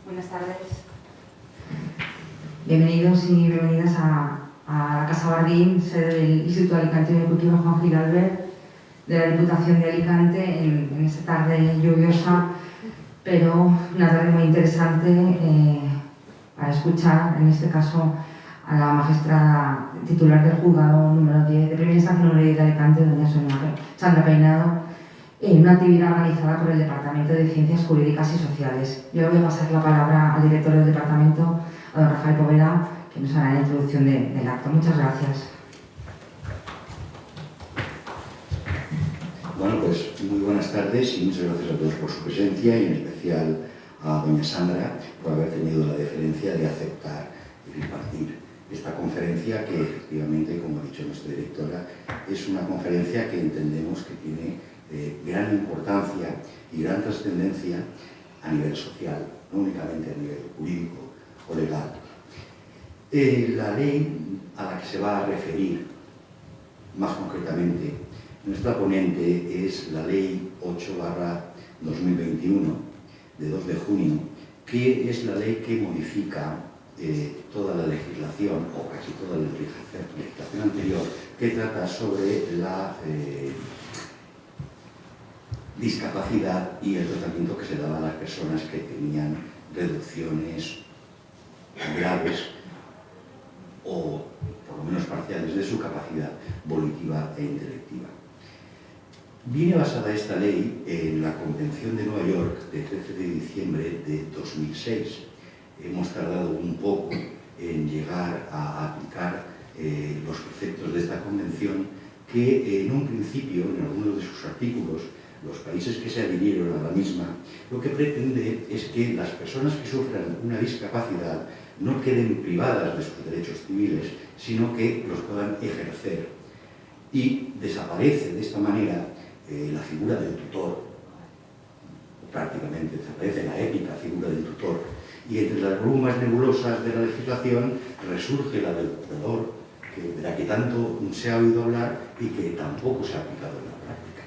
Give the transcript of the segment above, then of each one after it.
Buenas tardes. Bienvenidos y bienvenidas a la Casa Bardín, sede del Instituto Alicante de Cultura Juan Gil Albert, de la Diputación de Alicante, en esta tarde lluviosa, pero una tarde muy interesante para escuchar, en este caso, a la magistrada titular del juzgado número 10, de primera instancia número 10 de Alicante, doña Sandra Peinado, en una actividad organizada por el Departamento de Ciencias Jurídicas y Sociales. Yo voy a pasar la palabra al director del departamento, a don Rafael Poveda, que nos hará la introducción del acto. Muchas gracias. Bueno, pues muy buenas tardes y muchas gracias a todos por su presencia y en especial a doña Sandra por haber tenido la deferencia de aceptar y impartir esta conferencia que efectivamente, como ha dicho nuestra directora, es una conferencia que entendemos que tiene gran importancia y gran trascendencia a nivel social, no únicamente a nivel jurídico o legal. La ley a la que se va a referir más concretamente nuestra ponente es la Ley 8/2021 de 2 de junio, que es la ley que modifica toda la legislación, o casi toda la legislación anterior, que trata sobre la discapacidad y el tratamiento que se daba a las personas que tenían reducciones graves o por lo menos parciales de su capacidad volitiva e intelectiva. Viene basada esta ley en la Convención de Nueva York de 13 de diciembre de 2006. Hemos tardado un poco en llegar a aplicar los preceptos de esta convención que en un principio, en algunos de sus artículos, los países que se adhirieron a la misma, lo que pretende es que las personas que sufran una discapacidad no queden privadas de sus derechos civiles, sino que los puedan ejercer. Y desaparece de esta manera la figura del tutor, prácticamente desaparece la épica figura del tutor, y entre las brumas nebulosas de la legislación resurge la del cuidador, de la que tanto se ha oído hablar y que tampoco se ha aplicado en la práctica.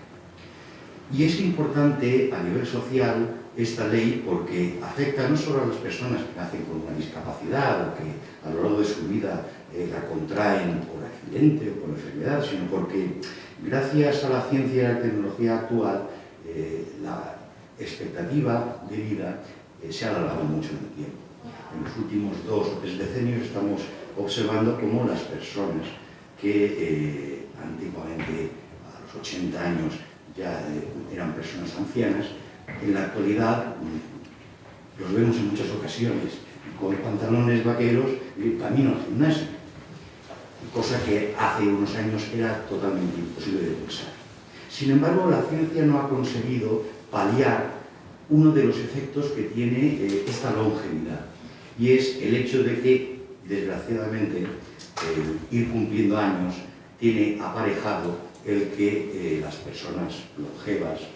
Y es importante a nivel social esta ley porque afecta no solo a las personas que nacen con una discapacidad o que a lo largo de su vida la contraen por accidente o por enfermedad, sino porque gracias a la ciencia y a la tecnología actual la expectativa de vida se ha alargado mucho en el tiempo. En los últimos 2 o 3 decenios estamos observando cómo las personas que antiguamente a los 80 años ya eran personas ancianas, en la actualidad los vemos en muchas ocasiones con pantalones vaqueros y camino al gimnasio, cosa que hace unos años era totalmente imposible de pensar. Sin embargo, la ciencia no ha conseguido paliar uno de los efectos que tiene esta longevidad, y es el hecho de que, desgraciadamente, ir cumpliendo años tiene aparejado el que las personas longevas de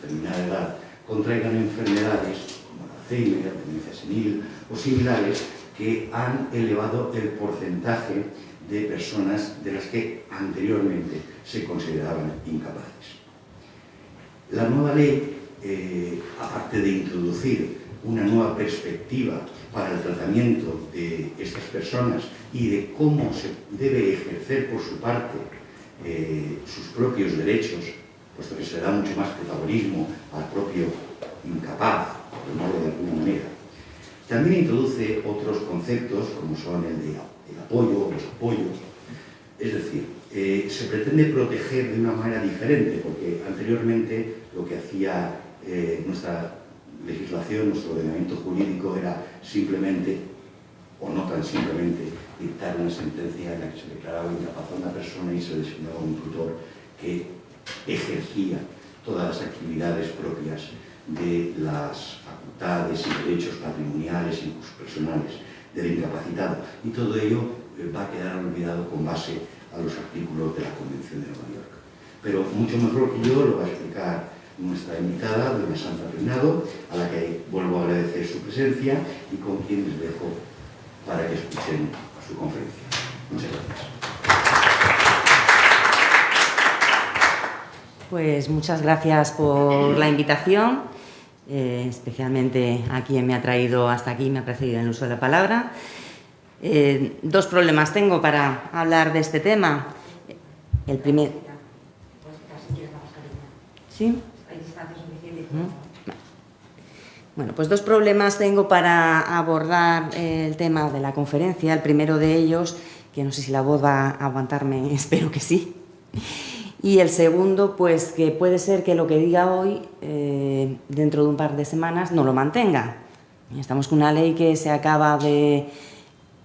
determinada edad contraigan enfermedades como el Alzheimer, la demencia senil o similares que han elevado el porcentaje de personas de las que anteriormente se consideraban incapaces. La nueva ley, aparte de introducir una nueva perspectiva para el tratamiento de estas personas y de cómo se debe ejercer por su parte sus propios derechos, puesto que se da mucho más protagonismo al propio incapaz, por llamarlo de alguna manera. También introduce otros conceptos como son el de apoyo, los apoyos. Es decir, se pretende proteger de una manera diferente, porque anteriormente lo que hacía nuestra legislación, nuestro ordenamiento jurídico era simplemente, o no tan simplemente, dictar una sentencia en la que se declaraba incapaz a una persona y se designaba un tutor que ejercía todas las actividades propias de las facultades y derechos patrimoniales y personales del incapacitado. Y todo ello va a quedar olvidado con base a los artículos de la Convención de Nueva York. Pero mucho mejor que yo lo va a explicar nuestra invitada, doña Sandra Peinado, a la que vuelvo a agradecer su presencia y con quien les dejo para que escuchen su conferencia. Muchas gracias. Pues muchas gracias por la invitación, especialmente a quien me ha traído hasta aquí, me ha precedido en el uso de la palabra. Dos problemas tengo para hablar de este tema. El primer... ¿Sí? Bueno, pues dos problemas tengo para abordar el tema de la conferencia. El primero de ellos, que no sé si la voz va a aguantarme, espero que sí. Y el segundo, pues que puede ser que lo que diga hoy, dentro de un par de semanas, no lo mantenga. Estamos con una ley que se acaba de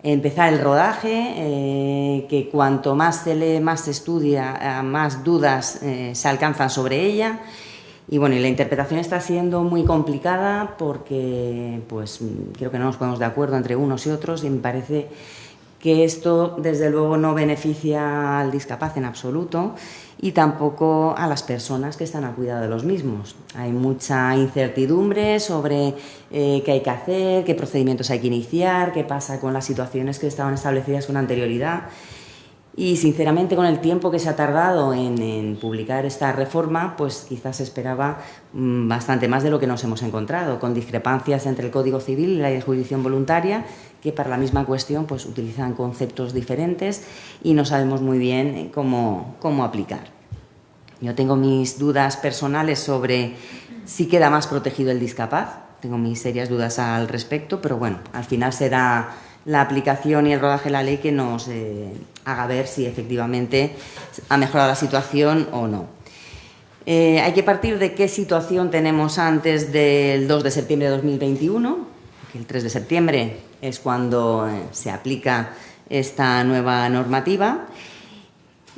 empezar el rodaje, que cuanto más se lee, más se estudia, más dudas se alcanzan sobre ella. Y bueno, y la interpretación está siendo muy complicada porque, pues, creo que no nos ponemos de acuerdo entre unos y otros y me parece que esto, desde luego, no beneficia al discapaz en absoluto y tampoco a las personas que están al cuidado de los mismos. Hay mucha incertidumbre sobre qué hay que hacer, qué procedimientos hay que iniciar, qué pasa con las situaciones que estaban establecidas con anterioridad. Y, sinceramente, con el tiempo que se ha tardado en publicar esta reforma, pues quizás se esperaba bastante más de lo que nos hemos encontrado, con discrepancias entre el Código Civil y la Ley de Jurisdicción Voluntaria, que para la misma cuestión pues utilizan conceptos diferentes y no sabemos muy bien cómo aplicar. Yo tengo mis dudas personales sobre si queda más protegido el discapaz, tengo mis serias dudas al respecto, pero bueno, al final será la aplicación y el rodaje de la ley que nos haga ver si efectivamente ha mejorado la situación o no. Hay que partir de qué situación tenemos antes del 2 de septiembre de 2021, que el 3 de septiembre es cuando se aplica esta nueva normativa.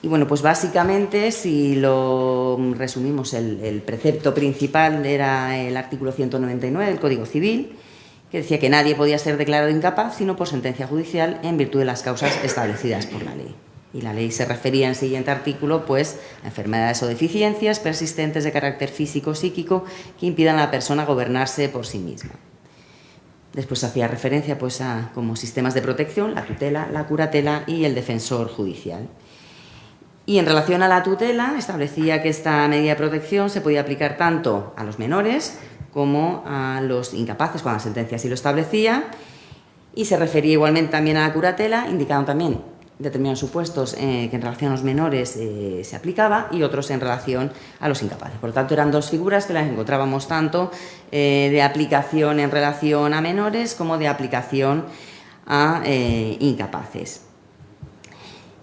Y bueno, pues básicamente, si lo resumimos, el precepto principal era el artículo 199 del Código Civil, que decía que nadie podía ser declarado incapaz sino por sentencia judicial en virtud de las causas establecidas por la ley. Y la ley se refería en el siguiente artículo pues, a enfermedades o deficiencias persistentes de carácter físico o psíquico que impidan a la persona gobernarse por sí misma. Después hacía referencia pues, a como sistemas de protección, la tutela, la curatela y el defensor judicial. Y en relación a la tutela, establecía que esta medida de protección se podía aplicar tanto a los menores como a los incapaces, cuando la sentencia así lo establecía, y se refería igualmente también a la curatela, indicando también determinados supuestos que en relación a los menores se aplicaba y otros en relación a los incapaces. Por lo tanto, eran dos figuras que las encontrábamos tanto de aplicación en relación a menores como de aplicación a incapaces.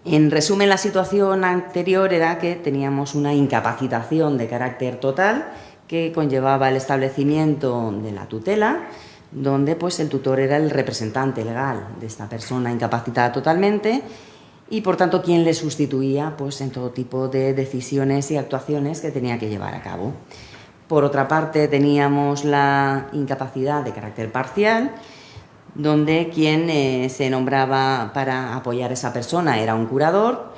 En resumen, la situación anterior era que teníamos una incapacitación de carácter total que conllevaba el establecimiento de la tutela, donde pues, el tutor era el representante legal de esta persona incapacitada totalmente y, por tanto, quien le sustituía pues, en todo tipo de decisiones y actuaciones que tenía que llevar a cabo. Por otra parte, teníamos la incapacidad de carácter parcial, donde quien se nombraba para apoyar a esa persona era un curador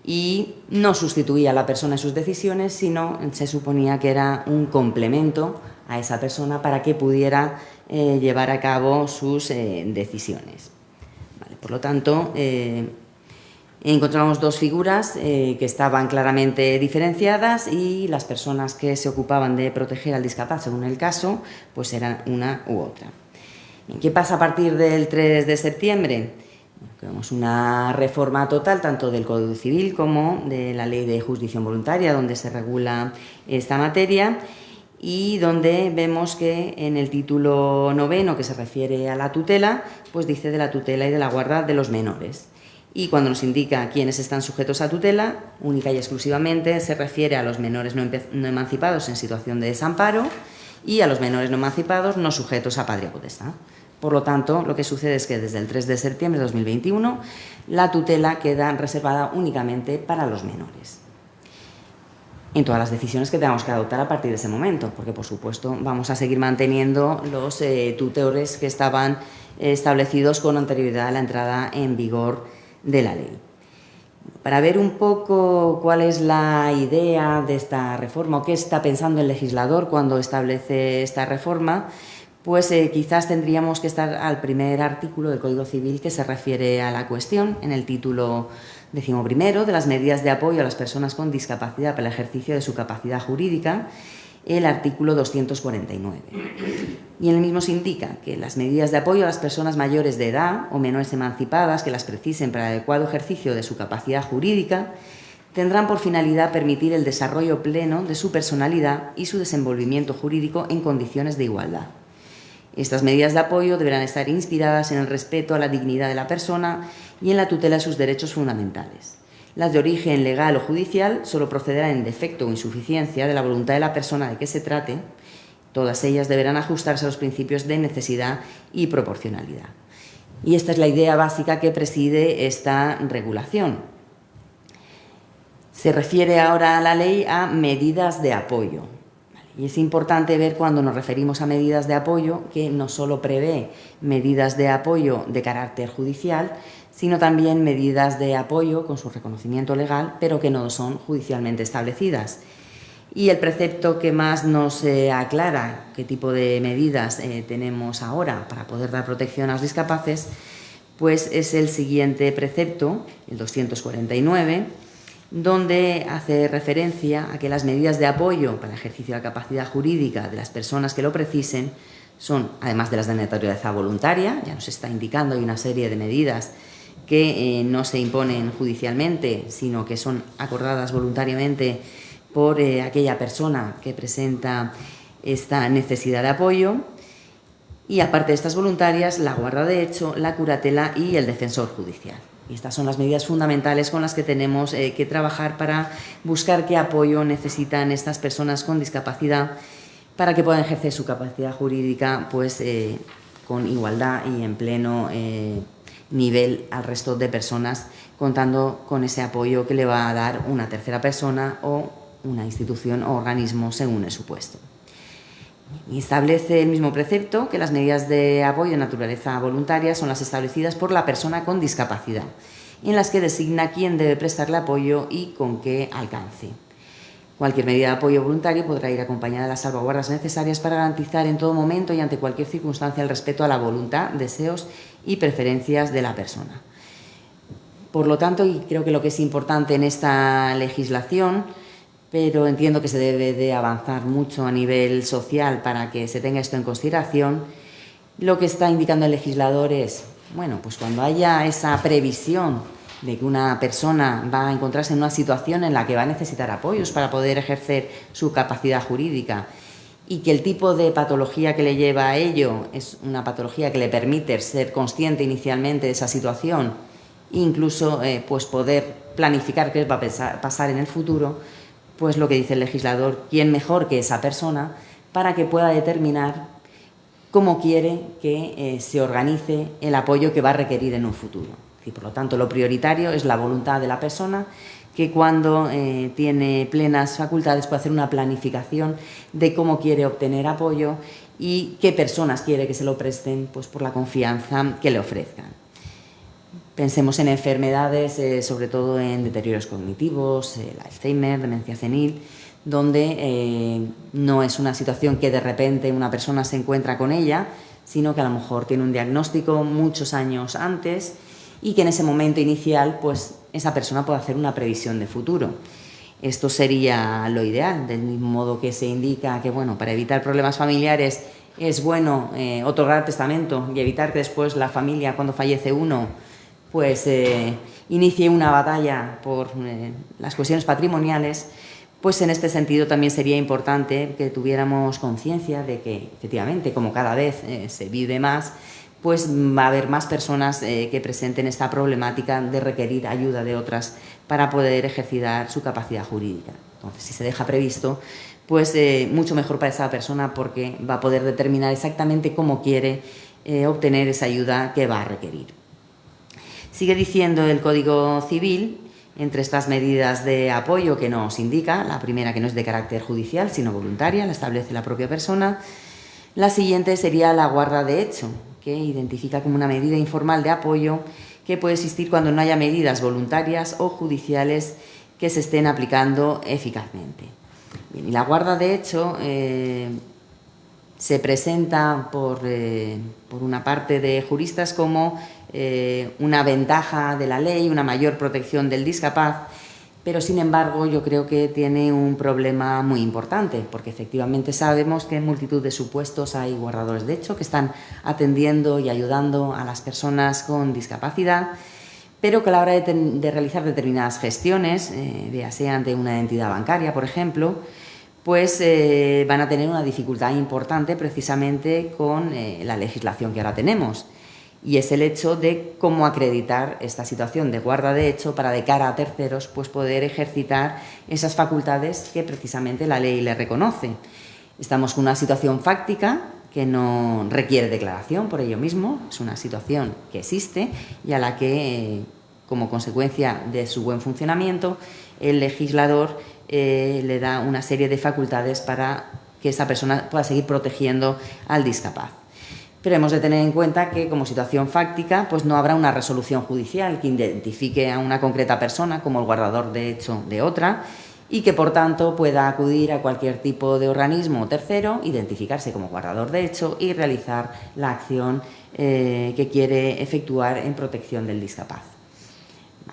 y no sustituía a la persona en sus decisiones, sino se suponía que era un complemento a esa persona para que pudiera llevar a cabo sus decisiones. Vale, por lo tanto, encontramos dos figuras que estaban claramente diferenciadas y las personas que se ocupaban de proteger al discapaz, según el caso, pues eran una u otra. ¿Qué pasa a partir del 3 de septiembre? Tenemos una reforma total tanto del Código Civil como de la Ley de Jurisdicción Voluntaria, donde se regula esta materia y donde vemos que en el título 9, que se refiere a la tutela, pues dice de la tutela y de la guarda de los menores. Y cuando nos indica quiénes están sujetos a tutela, única y exclusivamente se refiere a los menores no emancipados en situación de desamparo y a los menores no emancipados no sujetos a patria potestad. Por lo tanto, lo que sucede es que desde el 3 de septiembre de 2021 la tutela queda reservada únicamente para los menores. En todas las decisiones que tengamos que adoptar a partir de ese momento, porque por supuesto vamos a seguir manteniendo los tutores que estaban establecidos con anterioridad a la entrada en vigor de la ley. Para ver un poco cuál es la idea de esta reforma o qué está pensando el legislador cuando establece esta reforma, pues quizás tendríamos que estar al primer artículo del Código Civil que se refiere a la cuestión, en el título 11º de las medidas de apoyo a las personas con discapacidad para el ejercicio de su capacidad jurídica, el artículo 249. Y en el mismo se indica que las medidas de apoyo a las personas mayores de edad o menores emancipadas que las precisen para el adecuado ejercicio de su capacidad jurídica tendrán por finalidad permitir el desarrollo pleno de su personalidad y su desenvolvimiento jurídico en condiciones de igualdad. Estas medidas de apoyo deberán estar inspiradas en el respeto a la dignidad de la persona y en la tutela de sus derechos fundamentales. Las de origen legal o judicial solo procederán en defecto o insuficiencia de la voluntad de la persona de que se trate. Todas ellas deberán ajustarse a los principios de necesidad y proporcionalidad. Y esta es la idea básica que preside esta regulación. Se refiere ahora a la ley a medidas de apoyo. Y es importante ver cuando nos referimos a medidas de apoyo que no solo prevé medidas de apoyo de carácter judicial, sino también medidas de apoyo con su reconocimiento legal, pero que no son judicialmente establecidas. Y el precepto que más nos aclara qué tipo de medidas tenemos ahora para poder dar protección a los discapaces, pues es el siguiente precepto, el 249, donde hace referencia a que las medidas de apoyo para el ejercicio de la capacidad jurídica de las personas que lo precisen son, además de las de naturaleza voluntaria, ya nos está indicando, hay una serie de medidas que no se imponen judicialmente, sino que son acordadas voluntariamente por aquella persona que presenta esta necesidad de apoyo. Y aparte de estas voluntarias, la guarda de hecho, la curatela y el defensor judicial. Y estas son las medidas fundamentales con las que tenemos que trabajar para buscar qué apoyo necesitan estas personas con discapacidad para que puedan ejercer su capacidad jurídica pues, con igualdad y en pleno nivel al resto de personas, contando con ese apoyo que le va a dar una tercera persona o una institución o organismo según el supuesto. Y establece el mismo precepto que las medidas de apoyo de naturaleza voluntaria son las establecidas por la persona con discapacidad, en las que designa quién debe prestarle apoyo y con qué alcance. Cualquier medida de apoyo voluntario podrá ir acompañada de las salvaguardas necesarias para garantizar en todo momento y ante cualquier circunstancia el respeto a la voluntad, deseos y preferencias de la persona. Por lo tanto, y creo que lo que es importante en esta legislación, pero entiendo que se debe de avanzar mucho a nivel social para que se tenga esto en consideración, lo que está indicando el legislador es, bueno, pues cuando haya esa previsión de que una persona va a encontrarse en una situación en la que va a necesitar apoyos para poder ejercer su capacidad jurídica y que el tipo de patología que le lleva a ello es una patología que le permite ser consciente inicialmente de esa situación e incluso pues poder planificar qué va a pasar en el futuro, pues lo que dice el legislador, quién mejor que esa persona para que pueda determinar cómo quiere que se organice el apoyo que va a requerir en un futuro. Y por lo tanto, lo prioritario es la voluntad de la persona, que cuando tiene plenas facultades puede hacer una planificación de cómo quiere obtener apoyo y qué personas quiere que se lo presten, pues por la confianza que le ofrezcan. Pensemos en enfermedades, sobre todo en deterioros cognitivos, el Alzheimer, demencia senil, donde no es una situación que de repente una persona se encuentra con ella, sino que a lo mejor tiene un diagnóstico muchos años antes y que en ese momento inicial pues, esa persona puede hacer una previsión de futuro. Esto sería lo ideal, del mismo modo que se indica que bueno, para evitar problemas familiares es bueno otorgar testamento y evitar que después la familia, cuando fallece uno, pues inicie una batalla por las cuestiones patrimoniales, pues en este sentido también sería importante que tuviéramos conciencia de que efectivamente, como cada vez se vive más, pues va a haber más personas que presenten esta problemática de requerir ayuda de otras para poder ejercitar su capacidad jurídica. Entonces, si se deja previsto, pues mucho mejor para esa persona porque va a poder determinar exactamente cómo quiere obtener esa ayuda que va a requerir. Sigue diciendo el Código Civil, entre estas medidas de apoyo que nos indica, la primera que no es de carácter judicial, sino voluntaria, la establece la propia persona. La siguiente sería la guarda de hecho, que identifica como una medida informal de apoyo que puede existir cuando no haya medidas voluntarias o judiciales que se estén aplicando eficazmente. Bien, y la guarda de hecho se presenta por una parte de juristas como una ventaja de la ley, una mayor protección del discapaz, pero sin embargo yo creo que tiene un problema muy importante, porque efectivamente sabemos que en multitud de supuestos hay guardadores de hecho que están atendiendo y ayudando a las personas con discapacidad, pero que a la hora de realizar determinadas gestiones, ya sean de una entidad bancaria, por ejemplo, pues van a tener una dificultad importante precisamente con la legislación que ahora tenemos. Y es el hecho de cómo acreditar esta situación de guarda de hecho para, de cara a terceros, pues poder ejercitar esas facultades que precisamente la ley le reconoce. Estamos con una situación fáctica que no requiere declaración por ello mismo, es una situación que existe y a la que, como consecuencia de su buen funcionamiento, el legislador le da una serie de facultades para que esa persona pueda seguir protegiendo al discapaz. Pero hemos de tener en cuenta que, como situación fáctica, pues no habrá una resolución judicial que identifique a una concreta persona como el guardador de hecho de otra y que, por tanto, pueda acudir a cualquier tipo de organismo o tercero, identificarse como guardador de hecho y realizar la acción que quiere efectuar en protección del discapaz.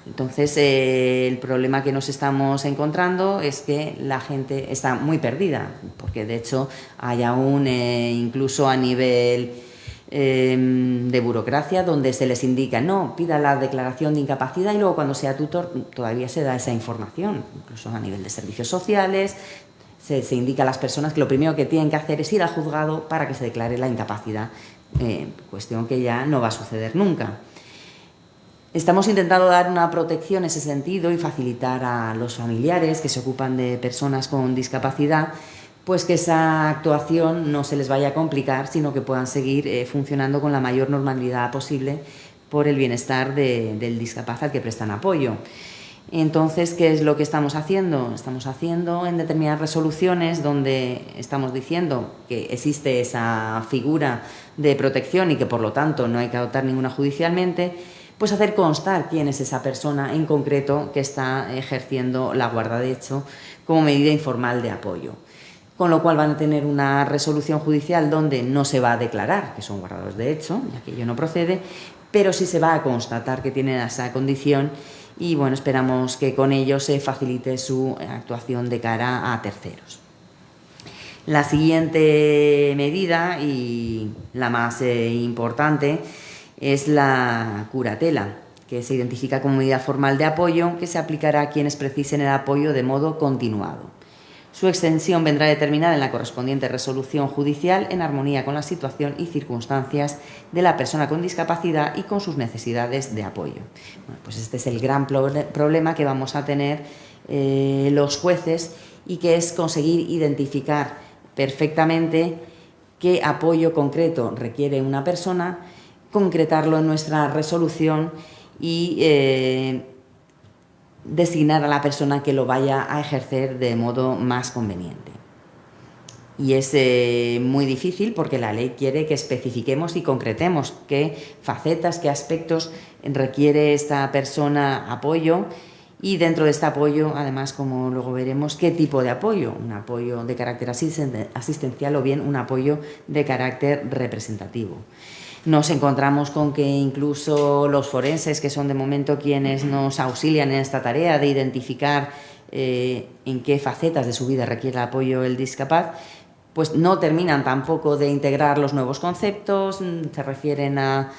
Entonces, el problema que nos estamos encontrando es que la gente está muy perdida, porque de hecho hay aún, incluso a nivel de burocracia, donde se les indica no, pida la declaración de incapacidad y luego cuando sea tutor todavía se da esa información, incluso a nivel de servicios sociales se indica a las personas que lo primero que tienen que hacer es ir al juzgado para que se declare la incapacidad, cuestión que ya no va a suceder nunca. Estamos intentando dar una protección en ese sentido y facilitar a los familiares que se ocupan de personas con discapacidad pues que esa actuación no se les vaya a complicar, sino que puedan seguir funcionando con la mayor normalidad posible por el bienestar del discapaz al que prestan apoyo. Entonces, ¿qué es lo que estamos haciendo? Estamos haciendo en determinadas resoluciones donde estamos diciendo que existe esa figura de protección y que por lo tanto no hay que adoptar ninguna judicialmente, pues hacer constar quién es esa persona en concreto que está ejerciendo la guarda de hecho como medida informal de apoyo. Con lo cual van a tener una resolución judicial donde no se va a declarar que son guardadores de hecho, ya que ello no procede, pero sí se va a constatar que tienen esa condición y bueno, esperamos que con ello se facilite su actuación de cara a terceros. La siguiente medida y la más importante es la curatela, que se identifica como medida formal de apoyo que se aplicará a quienes precisen el apoyo de modo continuado. Su extensión vendrá determinada en la correspondiente resolución judicial en armonía con la situación y circunstancias de la persona con discapacidad y con sus necesidades de apoyo. Bueno, pues este es el gran problema que vamos a tener los jueces y que es conseguir identificar perfectamente qué apoyo concreto requiere una persona, concretarlo en nuestra resolución y designar a la persona que lo vaya a ejercer de modo más conveniente. Y es muy difícil porque la ley quiere que especifiquemos y concretemos qué facetas, qué aspectos requiere esta persona apoyo y dentro de este apoyo, además, como luego veremos, qué tipo de apoyo, un apoyo de carácter asistencial o bien un apoyo de carácter representativo. Nos encontramos con que incluso los forenses, que son de momento quienes nos auxilian en esta tarea de identificar en qué facetas de su vida requiere apoyo el discapaz, pues no terminan tampoco de integrar los nuevos conceptos, se refieren a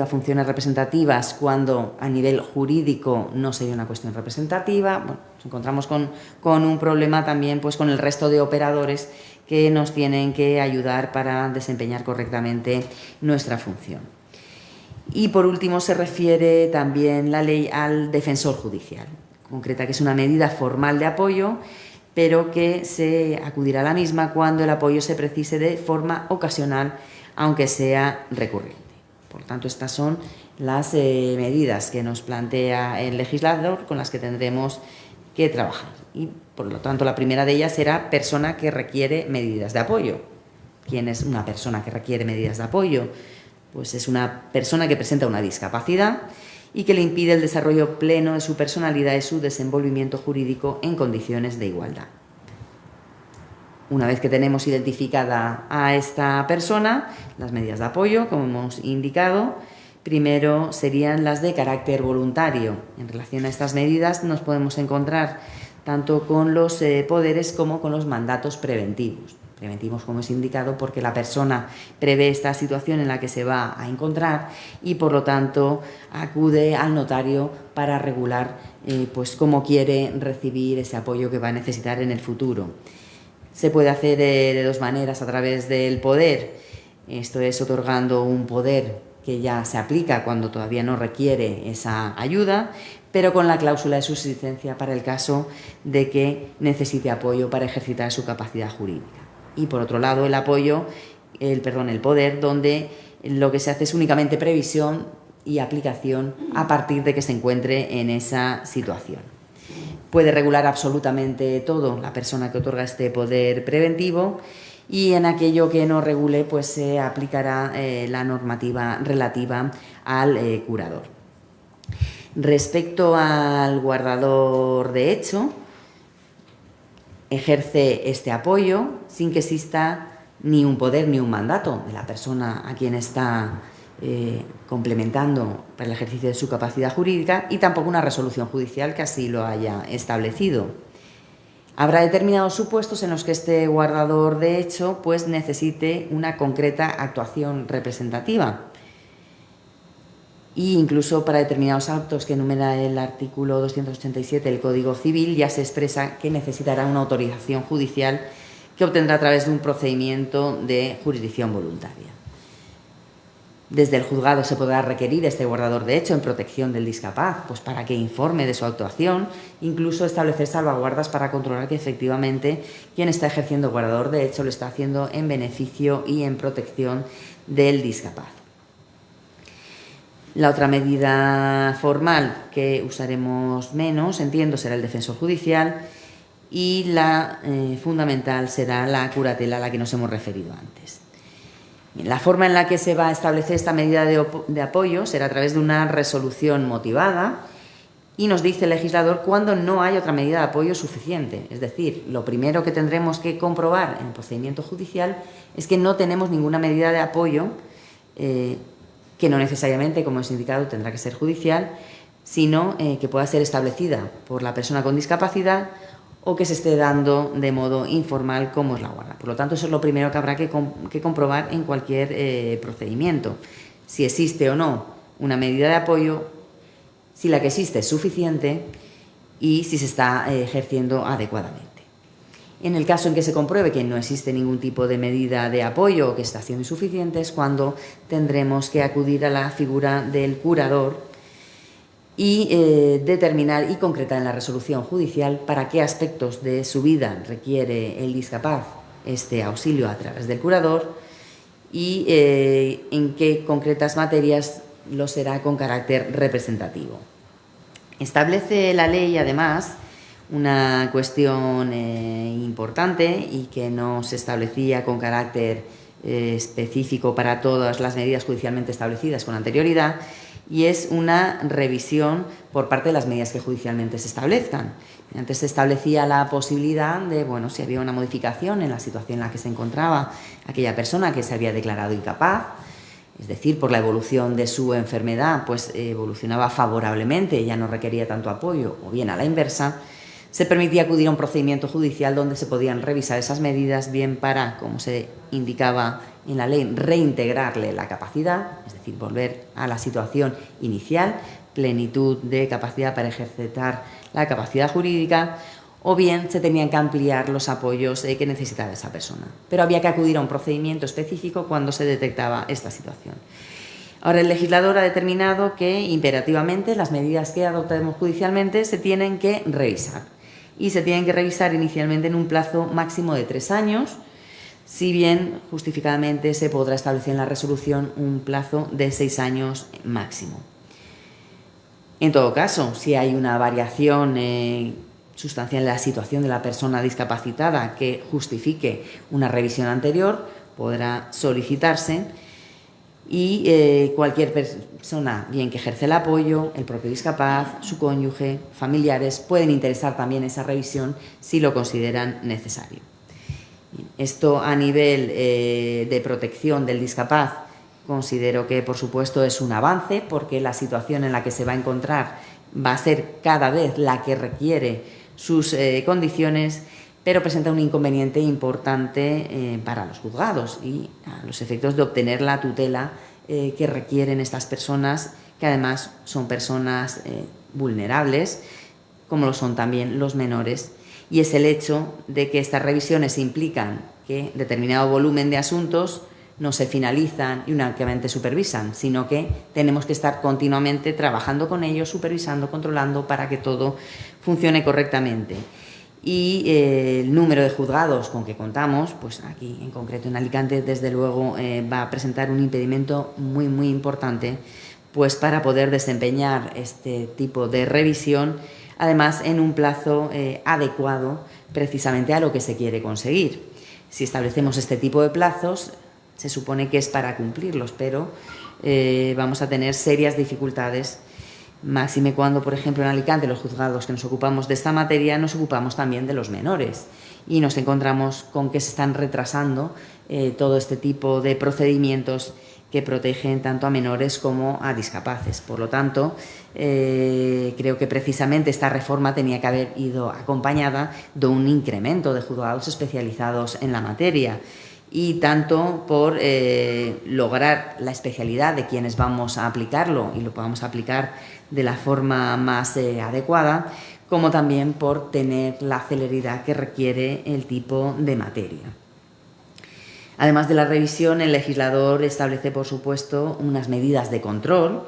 funciones representativas cuando a nivel jurídico no sería una cuestión representativa. Bueno, nos encontramos con un problema también pues, con el resto de operadores que nos tienen que ayudar para desempeñar correctamente nuestra función. Y por último se refiere también la ley al defensor judicial, concreta que es una medida formal de apoyo, pero que se acudirá a la misma cuando el apoyo se precise de forma ocasional, aunque sea recurrente. Por tanto, estas son las medidas que nos plantea el legislador con las que tendremos que trabajar. Y, por lo tanto, la primera de ellas será persona que requiere medidas de apoyo. ¿Quién es una persona que requiere medidas de apoyo? Pues es una persona que presenta una discapacidad y que le impide el desarrollo pleno de su personalidad y su desenvolvimiento jurídico en condiciones de igualdad. Una vez que tenemos identificada a esta persona, las medidas de apoyo, como hemos indicado, primero serían las de carácter voluntario. En relación a estas medidas nos podemos encontrar tanto con los poderes como con los mandatos preventivos. Preventivos, como es indicado, porque la persona prevé esta situación en la que se va a encontrar y, por lo tanto, acude al notario para regular pues cómo quiere recibir ese apoyo que va a necesitar en el futuro. Se puede hacer de dos maneras: a través del poder, esto es otorgando un poder que ya se aplica cuando todavía no requiere esa ayuda, pero con la cláusula de subsistencia para el caso de que necesite apoyo para ejercitar su capacidad jurídica. Y por otro lado, el poder, donde lo que se hace es únicamente previsión y aplicación a partir de que se encuentre en esa situación. Puede regular absolutamente todo la persona que otorga este poder preventivo, y en aquello que no regule pues se aplicará la normativa relativa al curador. Respecto al guardador de hecho, ejerce este apoyo sin que exista ni un poder ni un mandato de la persona a quien está complementando para el ejercicio de su capacidad jurídica, y tampoco una resolución judicial que así lo haya establecido. Habrá determinados supuestos en los que este guardador de hecho pues necesite una concreta actuación representativa, e incluso para determinados actos que enumera el artículo 287 del Código Civil ya se expresa que necesitará una autorización judicial que obtendrá a través de un procedimiento de jurisdicción voluntaria. Desde el juzgado se podrá requerir este guardador de hecho en protección del discapaz, pues para que informe de su actuación, incluso establecer salvaguardas para controlar que efectivamente quien está ejerciendo el guardador de hecho lo está haciendo en beneficio y en protección del discapaz. La otra medida formal que usaremos menos, entiendo, será el defensor judicial, y la fundamental será la curatela a la que nos hemos referido antes. La forma en la que se va a establecer esta medida de apoyo será a través de una resolución motivada, y nos dice el legislador cuando no hay otra medida de apoyo suficiente. Es decir, lo primero que tendremos que comprobar en el procedimiento judicial es que no tenemos ninguna medida de apoyo, que no necesariamente, como es indicado, tendrá que ser judicial, sino que pueda ser establecida por la persona con discapacidad o que se esté dando de modo informal, como es la guarda. Por lo tanto, eso es lo primero que habrá que comprobar en cualquier procedimiento: si existe o no una medida de apoyo, si la que existe es suficiente y si se está ejerciendo adecuadamente. En el caso en que se compruebe que no existe ningún tipo de medida de apoyo o que está siendo insuficiente, es cuando tendremos que acudir a la figura del curador y determinar y concretar en la resolución judicial para qué aspectos de su vida requiere el discapaz este auxilio a través del curador y en qué concretas materias lo será con carácter representativo. Establece la ley, además, una cuestión importante y que no se establecía con carácter específico para todas las medidas judicialmente establecidas con anterioridad, y es una revisión por parte de las medidas que judicialmente se establezcan. Antes se establecía la posibilidad de, bueno, si había una modificación en la situación en la que se encontraba aquella persona que se había declarado incapaz, es decir, por la evolución de su enfermedad, pues evolucionaba favorablemente, ya no requería tanto apoyo, o bien a la inversa, se permitía acudir a un procedimiento judicial donde se podían revisar esas medidas, bien para, como se indicaba en la ley, reintegrarle la capacidad, es decir, volver a la situación inicial, plenitud de capacidad para ejercitar la capacidad jurídica, o bien se tenían que ampliar los apoyos que necesitaba esa persona. Pero había que acudir a un procedimiento específico cuando se detectaba esta situación. Ahora, el legislador ha determinado que imperativamente las medidas que adoptemos judicialmente se tienen que revisar. Y se tienen que revisar inicialmente en un plazo máximo de 3 años, si bien justificadamente se podrá establecer en la resolución un plazo de 6 años máximo. En todo caso, si hay una variación sustancial en la situación de la persona discapacitada que justifique una revisión anterior, podrá solicitarse, y cualquier persona, bien que ejerce el apoyo, el propio discapaz, su cónyuge, familiares, pueden interesar también esa revisión si lo consideran necesario. Esto a nivel de protección del discapaz considero que por supuesto es un avance, porque la situación en la que se va a encontrar va a ser cada vez la que requiere sus condiciones, pero presenta un inconveniente importante para los juzgados y a los efectos de obtener la tutela que requieren estas personas, que además son personas vulnerables, como lo son también los menores. Y es el hecho de que estas revisiones implican que determinado volumen de asuntos no se finalizan y únicamente supervisan, sino que tenemos que estar continuamente trabajando con ellos, supervisando, controlando para que todo funcione correctamente. Y el número de juzgados con que contamos, pues aquí en concreto en Alicante, desde luego va a presentar un impedimento muy importante, pues para poder desempeñar este tipo de revisión, además en un plazo adecuado precisamente a lo que se quiere conseguir. Si establecemos este tipo de plazos, se supone que es para cumplirlos, pero vamos a tener serias dificultades, máxime cuando, por ejemplo, en Alicante, los juzgados que nos ocupamos de esta materia, nos ocupamos también de los menores y nos encontramos con que se están retrasando todo este tipo de procedimientos que protegen tanto a menores como a discapaces. Por lo tanto, creo que precisamente esta reforma tenía que haber ido acompañada de un incremento de juzgados especializados en la materia, y tanto por lograr la especialidad de quienes vamos a aplicarlo y lo podamos aplicar de la forma más adecuada, como también por tener la celeridad que requiere el tipo de materia. Además de la revisión, el legislador establece, por supuesto, unas medidas de control,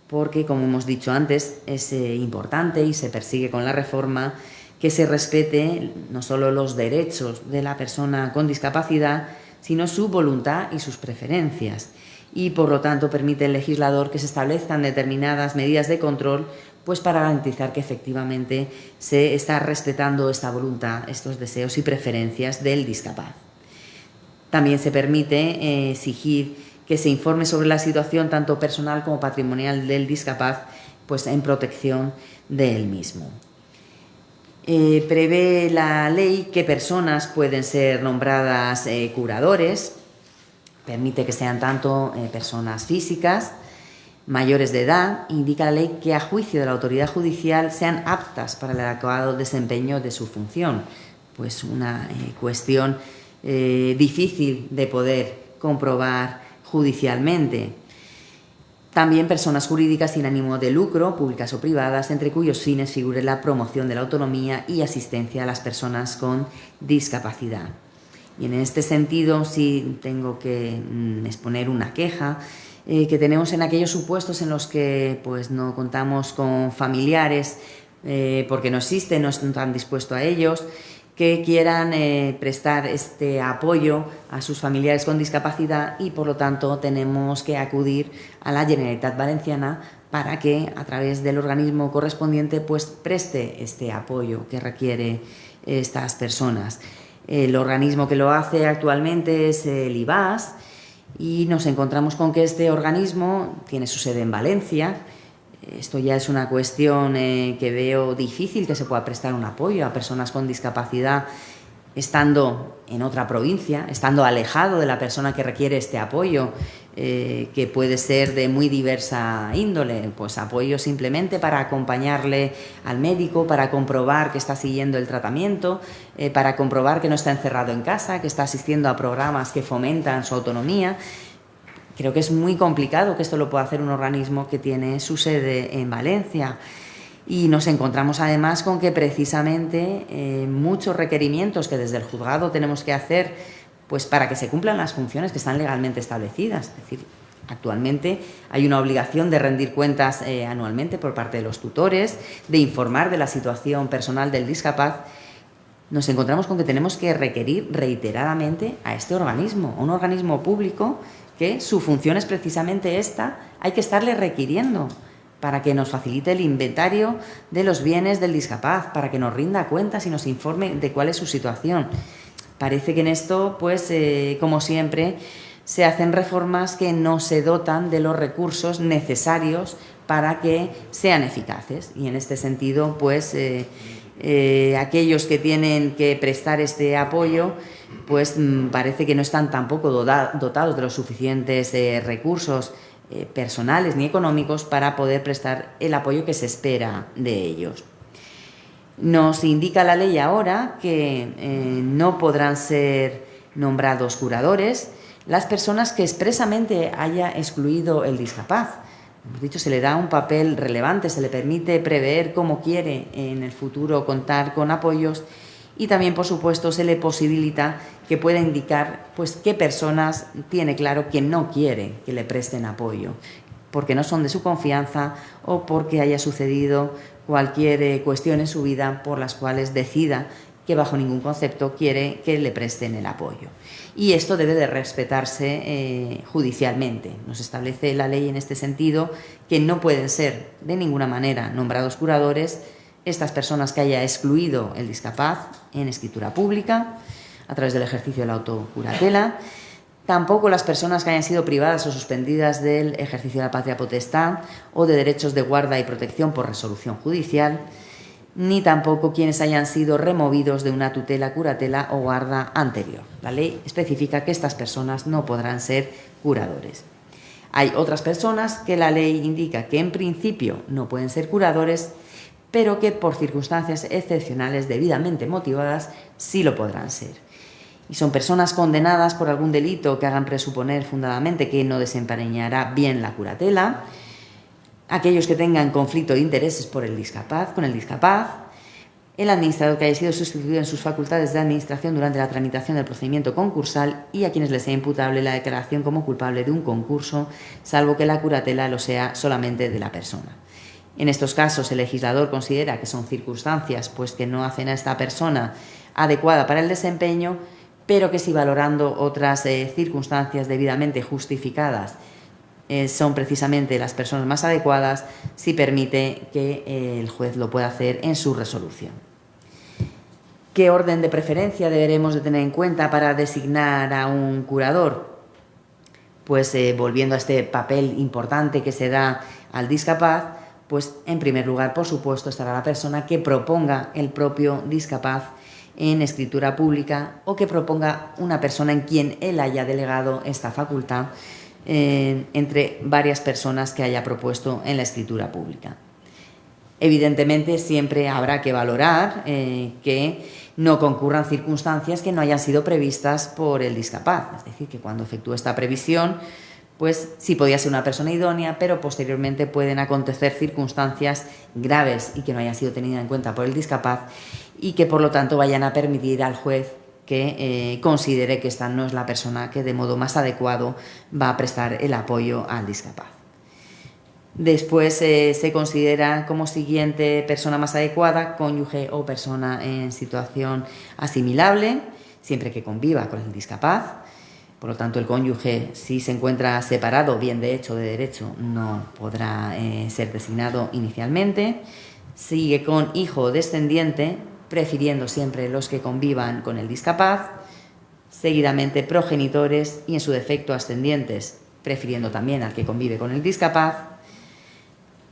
porque, como hemos dicho antes, es importante y se persigue con la reforma que se respete no solo los derechos de la persona con discapacidad, sino su voluntad y sus preferencias. Y, por lo tanto, permite el legislador que se establezcan determinadas medidas de control, pues para garantizar que efectivamente se está respetando esta voluntad, estos deseos y preferencias del discapaz. También se permite exigir que se informe sobre la situación tanto personal como patrimonial del discapaz, pues en protección de él mismo. Prevé la ley que personas pueden ser nombradas curadores, permite que sean tanto personas físicas, mayores de edad, indica la ley que a juicio de la autoridad judicial sean aptas para el adecuado desempeño de su función, pues una cuestión difícil de poder comprobar judicialmente. También personas jurídicas sin ánimo de lucro, públicas o privadas, entre cuyos fines figure la promoción de la autonomía y asistencia a las personas con discapacidad. Y en este sentido sí tengo que exponer una queja que tenemos en aquellos supuestos en los que pues, no contamos con familiares porque no existen, no están dispuestos a ellos, que quieran prestar este apoyo a sus familiares con discapacidad y, por lo tanto, tenemos que acudir a la Generalitat Valenciana para que, a través del organismo correspondiente, pues preste este apoyo que requiere estas personas. El organismo que lo hace actualmente es el IVAS y nos encontramos con que este organismo tiene su sede en Valencia. Esto ya es una cuestión que veo difícil, que se pueda prestar un apoyo a personas con discapacidad estando en otra provincia, estando alejado de la persona que requiere este apoyo, que puede ser de muy diversa índole, pues apoyo simplemente para acompañarle al médico, para comprobar que está siguiendo el tratamiento, para comprobar que no está encerrado en casa, que está asistiendo a programas que fomentan su autonomía. Creo que es muy complicado que esto lo pueda hacer un organismo que tiene su sede en Valencia. Y nos encontramos además con que precisamente muchos requerimientos que desde el juzgado tenemos que hacer pues para que se cumplan las funciones que están legalmente establecidas. Es decir, actualmente hay una obligación de rendir cuentas anualmente por parte de los tutores, de informar de la situación personal del discapaz. Nos encontramos con que tenemos que requerir reiteradamente a este organismo, un organismo público que su función es precisamente esta, hay que estarle requiriendo para que nos facilite el inventario de los bienes del discapaz, para que nos rinda cuentas y nos informe de cuál es su situación. Parece que en esto, pues, como siempre, se hacen reformas que no se dotan de los recursos necesarios para que sean eficaces. Y en este sentido, pues, aquellos que tienen que prestar este apoyo pues parece que no están tampoco dotados de los suficientes recursos personales ni económicos para poder prestar el apoyo que se espera de ellos. Nos indica la ley ahora que no podrán ser nombrados curadores las personas que expresamente haya excluido el discapaz. Hemos dicho, se le da un papel relevante, se le permite prever cómo quiere en el futuro contar con apoyos y también, por supuesto, se le posibilita que pueda indicar pues, qué personas tiene claro que no quiere que le presten apoyo, porque no son de su confianza o porque haya sucedido cualquier cuestión en su vida por las cuales decida que bajo ningún concepto quiere que le presten el apoyo. Y esto debe de respetarse judicialmente. Nos establece la ley en este sentido que no pueden ser de ninguna manera nombrados curadores estas personas que haya excluido el discapaz en escritura pública a través del ejercicio de la autocuratela, tampoco las personas que hayan sido privadas o suspendidas del ejercicio de la patria potestad o de derechos de guarda y protección por resolución judicial, ni tampoco quienes hayan sido removidos de una tutela, curatela o guarda anterior. La ley especifica que estas personas no podrán ser curadores. Hay otras personas que la ley indica que en principio no pueden ser curadores, pero que por circunstancias excepcionales debidamente motivadas sí lo podrán ser. Y son personas condenadas por algún delito que hagan presuponer fundadamente que no desempeñará bien la curatela, aquellos que tengan conflicto de intereses con el discapaz, el administrador que haya sido sustituido en sus facultades de administración durante la tramitación del procedimiento concursal y a quienes les sea imputable la declaración como culpable de un concurso, salvo que la curatela lo sea solamente de la persona. En estos casos, el legislador considera que son circunstancias pues, que no hacen a esta persona adecuada para el desempeño, pero que si valorando otras circunstancias debidamente justificadas son precisamente las personas más adecuadas, si permite que el juez lo pueda hacer en su resolución. ¿Qué orden de preferencia deberemos de tener en cuenta para designar a un curador? Pues volviendo a este papel importante que se da al discapaz, pues en primer lugar, por supuesto, estará la persona que proponga el propio discapaz en escritura pública o que proponga una persona en quien él haya delegado esta facultad entre varias personas que haya propuesto en la escritura pública. Evidentemente, siempre habrá que valorar que no concurran circunstancias que no hayan sido previstas por el discapaz. Es decir, que cuando efectúe esta previsión, pues sí podía ser una persona idónea, pero posteriormente pueden acontecer circunstancias graves y que no hayan sido tenidas en cuenta por el discapaz y que por lo tanto vayan a permitir al juez que considere que esta no es la persona que de modo más adecuado va a prestar el apoyo al discapaz. Después se considera como siguiente persona más adecuada, cónyuge o persona en situación asimilable, siempre que conviva con el discapaz. Por lo tanto, el cónyuge, si se encuentra separado, bien de hecho o de derecho, no podrá ser designado inicialmente. Sigue con hijo o descendiente, prefiriendo siempre los que convivan con el discapaz. Seguidamente, progenitores y, en su defecto, ascendientes, prefiriendo también al que convive con el discapaz.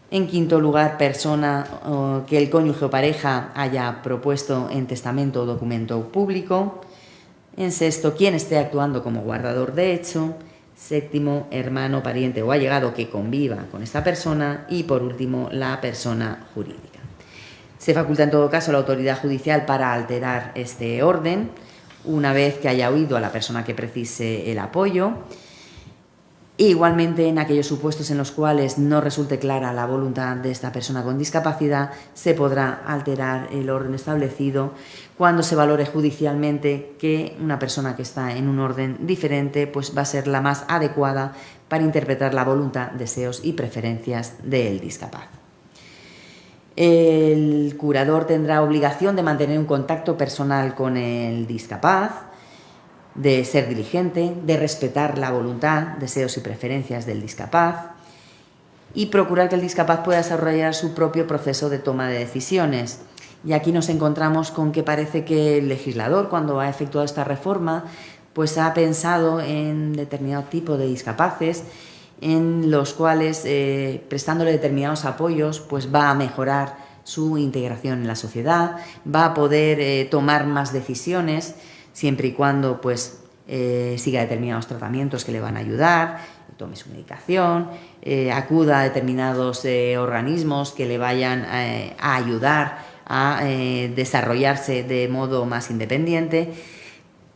En quinto lugar, persona que el cónyuge o pareja haya propuesto en testamento o documento público. En sexto, quien esté actuando como guardador de hecho. Séptimo, hermano, pariente o allegado que conviva con esta persona. Y por último, la persona jurídica. Se faculta en todo caso la autoridad judicial para alterar este orden una vez que haya oído a la persona que precise el apoyo. E igualmente, en aquellos supuestos en los cuales no resulte clara la voluntad de esta persona con discapacidad, se podrá alterar el orden establecido cuando se valore judicialmente que una persona que está en un orden diferente pues va a ser la más adecuada para interpretar la voluntad, deseos y preferencias del discapaz. El curador tendrá obligación de mantener un contacto personal con el discapaz, de ser diligente, de respetar la voluntad, deseos y preferencias del discapaz y procurar que el discapaz pueda desarrollar su propio proceso de toma de decisiones. Y aquí nos encontramos con que parece que el legislador, cuando ha efectuado esta reforma, pues ha pensado en determinado tipo de discapaces en los cuales, prestándole determinados apoyos, pues va a mejorar su integración en la sociedad, va a poder tomar más decisiones, siempre y cuando pues, siga determinados tratamientos que le van a ayudar, tome su medicación, acuda a determinados organismos que le vayan a ayudar a desarrollarse de modo más independiente,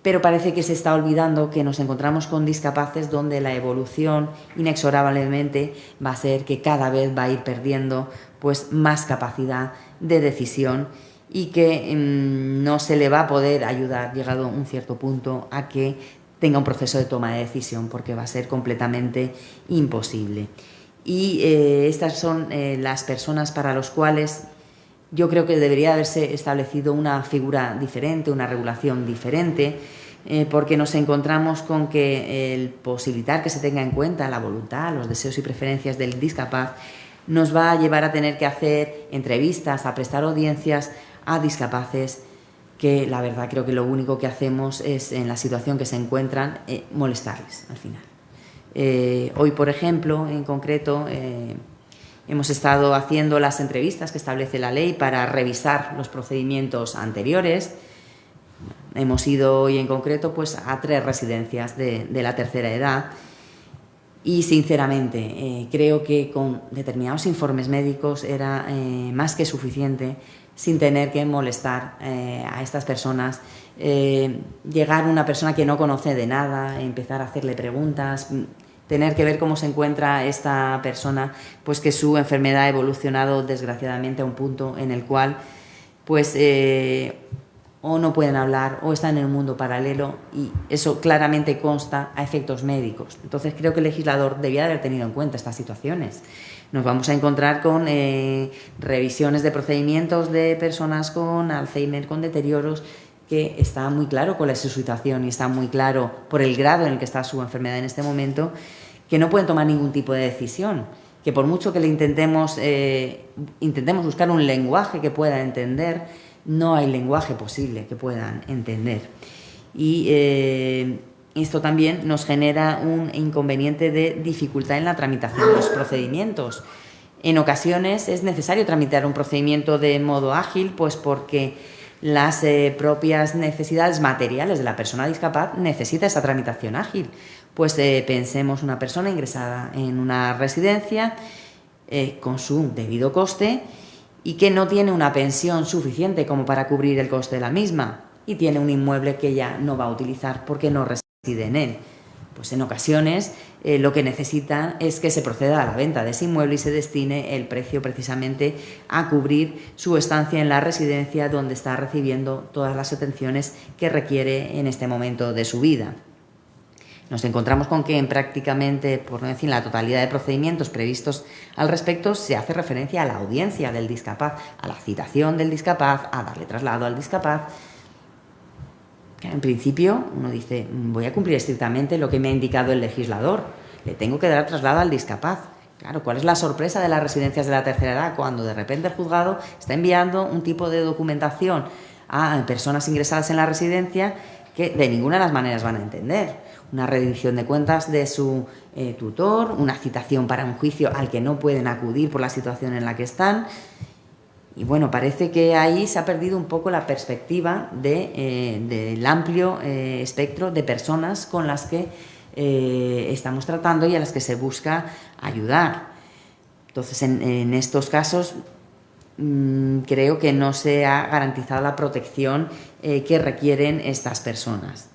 pero parece que se está olvidando que nos encontramos con discapaces donde la evolución inexorablemente va a ser que cada vez va a ir perdiendo pues, más capacidad de decisión y que no se le va a poder ayudar, llegado un cierto punto, a que tenga un proceso de toma de decisión, porque va a ser completamente imposible. Y estas son las personas para las cuales yo creo que debería haberse establecido una figura diferente, una regulación diferente, porque nos encontramos con que el posibilitar que se tenga en cuenta la voluntad, los deseos y preferencias del discapaz nos va a llevar a tener que hacer entrevistas, a prestar audiencias a discapaces que la verdad creo que lo único que hacemos es, en la situación que se encuentran, molestarles al final. Hoy, por ejemplo, en concreto, hemos estado haciendo las entrevistas que establece la ley para revisar los procedimientos anteriores. Hemos ido hoy en concreto pues, a 3 residencias de la tercera edad y, sinceramente, creo que con determinados informes médicos era más que suficiente, sin tener que molestar a estas personas, llegar una persona que no conoce de nada, empezar a hacerle preguntas, tener que ver cómo se encuentra esta persona, pues que su enfermedad ha evolucionado desgraciadamente a un punto en el cual pues o no pueden hablar o están en un mundo paralelo, y eso claramente consta a efectos médicos. Entonces creo que el legislador debía haber tenido en cuenta estas situaciones. Nos vamos a encontrar con revisiones de procedimientos de personas con Alzheimer, con deterioros, que está muy claro cuál es su situación y está muy claro por el grado en el que está su enfermedad en este momento, que no pueden tomar ningún tipo de decisión, que por mucho que le intentemos buscar un lenguaje que pueda entender, no hay lenguaje posible que puedan entender. Y esto también nos genera un inconveniente de dificultad en la tramitación de los procedimientos. En ocasiones es necesario tramitar un procedimiento de modo ágil, pues porque las propias necesidades materiales de la persona discapaz necesita esa tramitación ágil. Pues pensemos una persona ingresada en una residencia con su debido coste y que no tiene una pensión suficiente como para cubrir el coste de la misma y tiene un inmueble que ya no va a utilizar porque no reside en él. Pues en ocasiones lo que necesitan es que se proceda a la venta de ese inmueble y se destine el precio precisamente a cubrir su estancia en la residencia donde está recibiendo todas las atenciones que requiere en este momento de su vida. Nos encontramos con que en prácticamente, por no decir la totalidad de procedimientos previstos al respecto, se hace referencia a la audiencia del discapaz, a la citación del discapaz, a darle traslado al discapaz. En principio, uno dice, voy a cumplir estrictamente lo que me ha indicado el legislador, le tengo que dar traslado al discapaz. Claro, ¿cuál es la sorpresa de las residencias de la tercera edad? Cuando de repente el juzgado está enviando un tipo de documentación a personas ingresadas en la residencia que de ninguna de las maneras van a entender. Una rendición de cuentas de su tutor, una citación para un juicio al que no pueden acudir por la situación en la que están. Y bueno, parece que ahí se ha perdido un poco la perspectiva del amplio espectro de personas con las que estamos tratando y a las que se busca ayudar. Entonces, en estos casos, creo que no se ha garantizado la protección que requieren estas personas.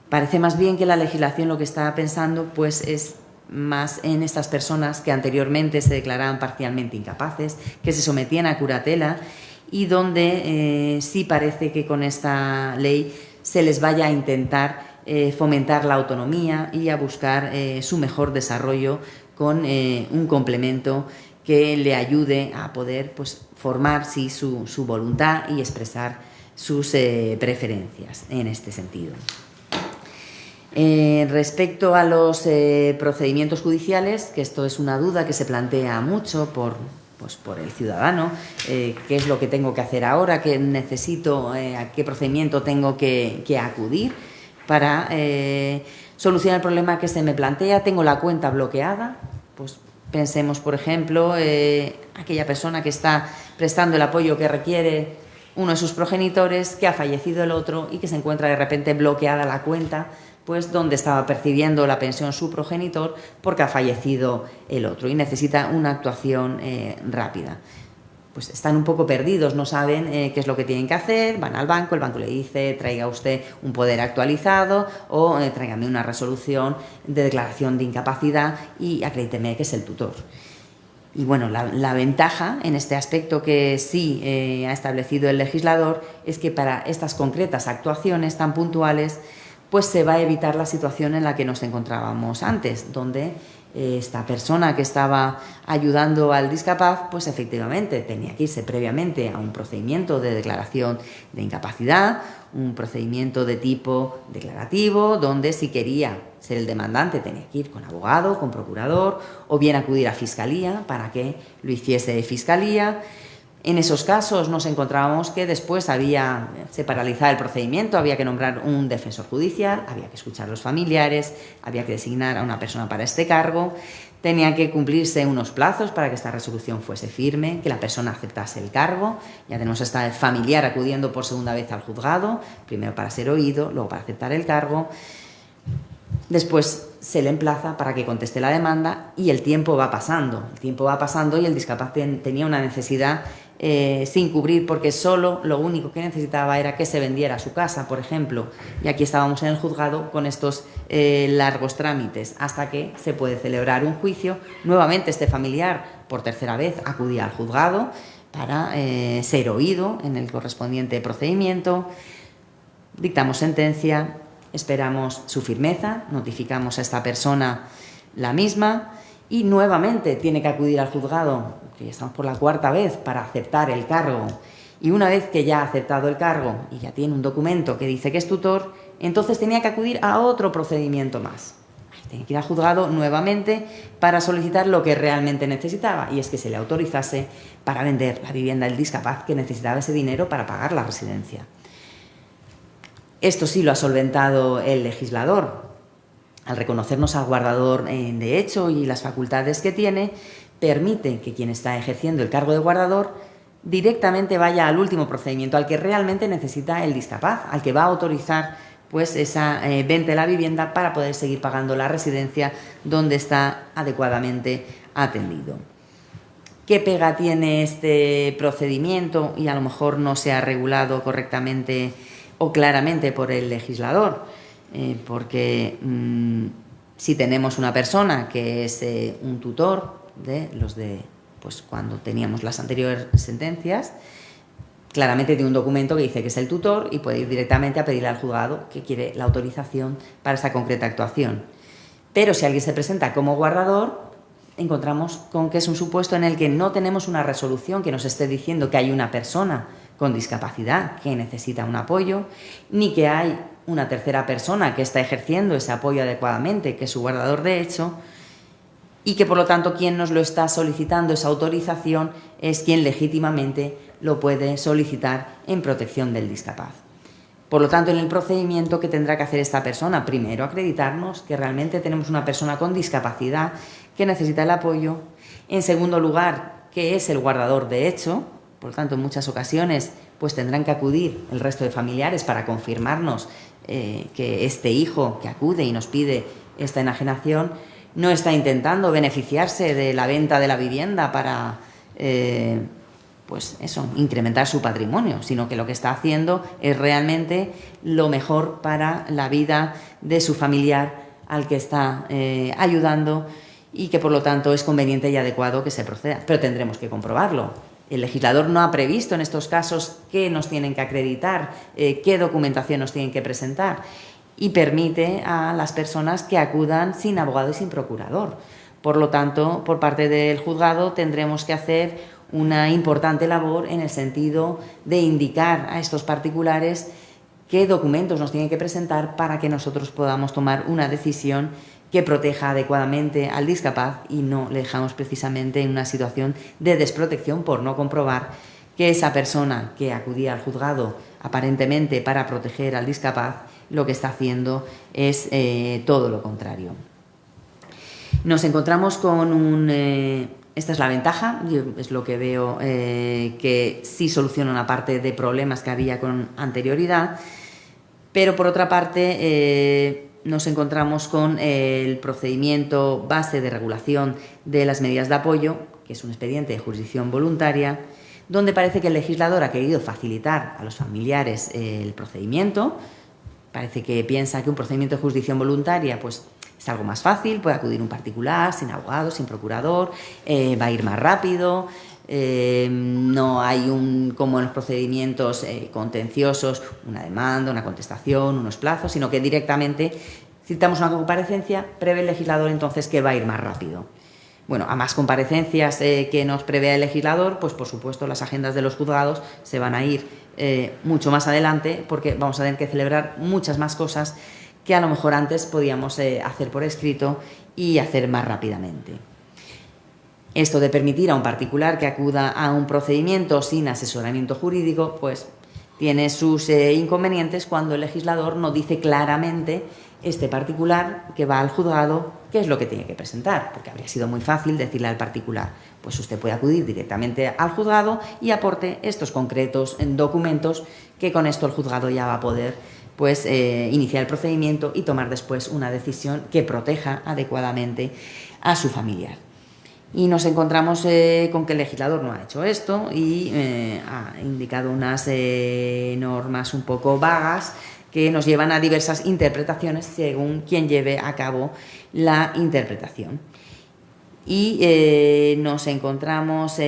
Parece más bien que la legislación lo que está pensando pues es más en estas personas que anteriormente se declaraban parcialmente incapaces, que se sometían a curatela y donde sí parece que con esta ley se les vaya a intentar fomentar la autonomía y a buscar su mejor desarrollo con un complemento que le ayude a poder pues, formar sí, su voluntad y expresar sus preferencias en este sentido. Respecto a los procedimientos judiciales, que esto es una duda que se plantea mucho por el ciudadano, qué es lo que tengo que hacer ahora, qué necesito, a qué procedimiento tengo que acudir para solucionar el problema que se me plantea. Tengo la cuenta bloqueada, pues pensemos, por ejemplo, aquella persona que está prestando el apoyo que requiere uno de sus progenitores, que ha fallecido el otro y que se encuentra de repente bloqueada la cuenta, pues donde estaba percibiendo la pensión su progenitor porque ha fallecido el otro y necesita una actuación rápida. Pues están un poco perdidos, no saben qué es lo que tienen que hacer, van al banco, el banco le dice traiga usted un poder actualizado o tráigame una resolución de declaración de incapacidad y acredíteme que es el tutor. Y bueno, la ventaja en este aspecto que sí ha establecido el legislador es que para estas concretas actuaciones tan puntuales pues se va a evitar la situación en la que nos encontrábamos antes, donde esta persona que estaba ayudando al discapaz, pues efectivamente tenía que irse previamente a un procedimiento de declaración de incapacidad, un procedimiento de tipo declarativo, donde si quería ser el demandante tenía que ir con abogado, con procurador, o bien acudir a fiscalía para que lo hiciese fiscalía. En esos casos nos encontrábamos que después se paralizaba el procedimiento, había que nombrar un defensor judicial, había que escuchar a los familiares, había que designar a una persona para este cargo, tenían que cumplirse unos plazos para que esta resolución fuese firme, que la persona aceptase el cargo. Ya tenemos hasta el familiar acudiendo por segunda vez al juzgado, primero para ser oído, luego para aceptar el cargo. Después se le emplaza para que conteste la demanda y el tiempo va pasando y el discapaz tenía una necesidad sin cubrir, porque solo lo único que necesitaba era que se vendiera su casa, por ejemplo, y aquí estábamos en el juzgado con estos largos trámites hasta que se puede celebrar un juicio. Nuevamente este familiar por tercera vez acudía al juzgado para ser oído en el correspondiente procedimiento, dictamos sentencia, esperamos su firmeza, notificamos a esta persona la misma y nuevamente tiene que acudir al juzgado, que ya estamos por la cuarta vez, para aceptar el cargo. Y una vez que ya ha aceptado el cargo y ya tiene un documento que dice que es tutor, entonces tenía que acudir a otro procedimiento más. Tiene que ir al juzgado nuevamente para solicitar lo que realmente necesitaba, y es que se le autorizase para vender la vivienda del discapaz, que necesitaba ese dinero para pagar la residencia. Esto sí lo ha solventado el legislador. Al reconocernos al guardador de hecho y las facultades que tiene, permite que quien está ejerciendo el cargo de guardador directamente vaya al último procedimiento, al que realmente necesita el discapaz, al que va a autorizar pues esa venta de la vivienda para poder seguir pagando la residencia donde está adecuadamente atendido. ¿Qué pega tiene este procedimiento y a lo mejor no se ha regulado correctamente o claramente por el legislador? Porque si tenemos una persona que es un tutor de los de pues cuando teníamos las anteriores sentencias, claramente tiene un documento que dice que es el tutor y puede ir directamente a pedirle al juzgado que quiere la autorización para esa concreta actuación. Pero si alguien se presenta como guardador, encontramos con que es un supuesto en el que no tenemos una resolución que nos esté diciendo que hay una persona con discapacidad que necesita un apoyo, ni que hay una tercera persona que está ejerciendo ese apoyo adecuadamente, que es su guardador de hecho, y que por lo tanto quien nos lo está solicitando, esa autorización, es quien legítimamente lo puede solicitar en protección del discapaz. Por lo tanto, en el procedimiento que tendrá que hacer esta persona, primero acreditarnos que realmente tenemos una persona con discapacidad que necesita el apoyo. En segundo lugar, que es el guardador de hecho. Por lo tanto, en muchas ocasiones pues tendrán que acudir el resto de familiares para confirmarnos que este hijo que acude y nos pide esta enajenación no está intentando beneficiarse de la venta de la vivienda para incrementar su patrimonio, sino que lo que está haciendo es realmente lo mejor para la vida de su familiar al que está ayudando, y que por lo tanto es conveniente y adecuado que se proceda. Pero tendremos que comprobarlo. El legislador no ha previsto en estos casos qué nos tienen que acreditar, qué documentación nos tienen que presentar, y permite a las personas que acudan sin abogado y sin procurador. Por lo tanto, por parte del juzgado tendremos que hacer una importante labor en el sentido de indicar a estos particulares qué documentos nos tienen que presentar para que nosotros podamos tomar una decisión que proteja adecuadamente al discapaz y no le dejamos precisamente en una situación de desprotección por no comprobar que esa persona que acudía al juzgado aparentemente para proteger al discapaz lo que está haciendo es todo lo contrario. Nos encontramos con un esta es la ventaja, yo es lo que veo que sí soluciona una parte de problemas que había con anterioridad, pero por otra parte nos encontramos con el procedimiento base de regulación de las medidas de apoyo, que es un expediente de jurisdicción voluntaria, donde parece que el legislador ha querido facilitar a los familiares el procedimiento. Parece que piensa que un procedimiento de jurisdicción voluntaria pues, es algo más fácil, puede acudir un particular, sin abogado, sin procurador, va a ir más rápido, no hay como en los procedimientos contenciosos, una demanda, una contestación, unos plazos, sino que directamente citamos una comparecencia, prevé el legislador entonces que va a ir más rápido. Bueno, a más comparecencias que nos prevea el legislador, pues por supuesto las agendas de los juzgados se van a ir mucho más adelante porque vamos a tener que celebrar muchas más cosas que a lo mejor antes podíamos hacer por escrito y hacer más rápidamente. Esto de permitir a un particular que acuda a un procedimiento sin asesoramiento jurídico, pues tiene sus inconvenientes cuando el legislador no dice claramente este particular que va al juzgado qué es lo que tiene que presentar, porque habría sido muy fácil decirle al particular, pues usted puede acudir directamente al juzgado y aporte estos concretos documentos que con esto el juzgado ya va a poder pues, iniciar el procedimiento y tomar después una decisión que proteja adecuadamente a su familiar. Y nos encontramos con que el legislador no ha hecho esto y ha indicado unas normas un poco vagas que nos llevan a diversas interpretaciones según quien lleve a cabo la interpretación. Y nos encontramos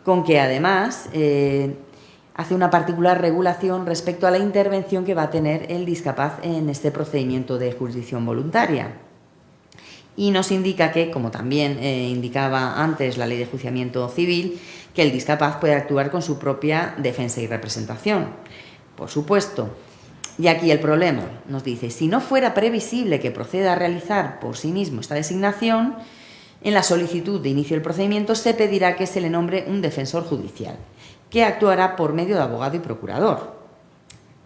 con que además hace una particular regulación respecto a la intervención que va a tener el discapaz en este procedimiento de jurisdicción voluntaria. Y nos indica que, como también indicaba antes la Ley de Enjuiciamiento Civil, que el discapaz puede actuar con su propia defensa y representación. Por supuesto. Y aquí el problema nos dice, si no fuera previsible que proceda a realizar por sí mismo esta designación, en la solicitud de inicio del procedimiento se pedirá que se le nombre un defensor judicial, que actuará por medio de abogado y procurador.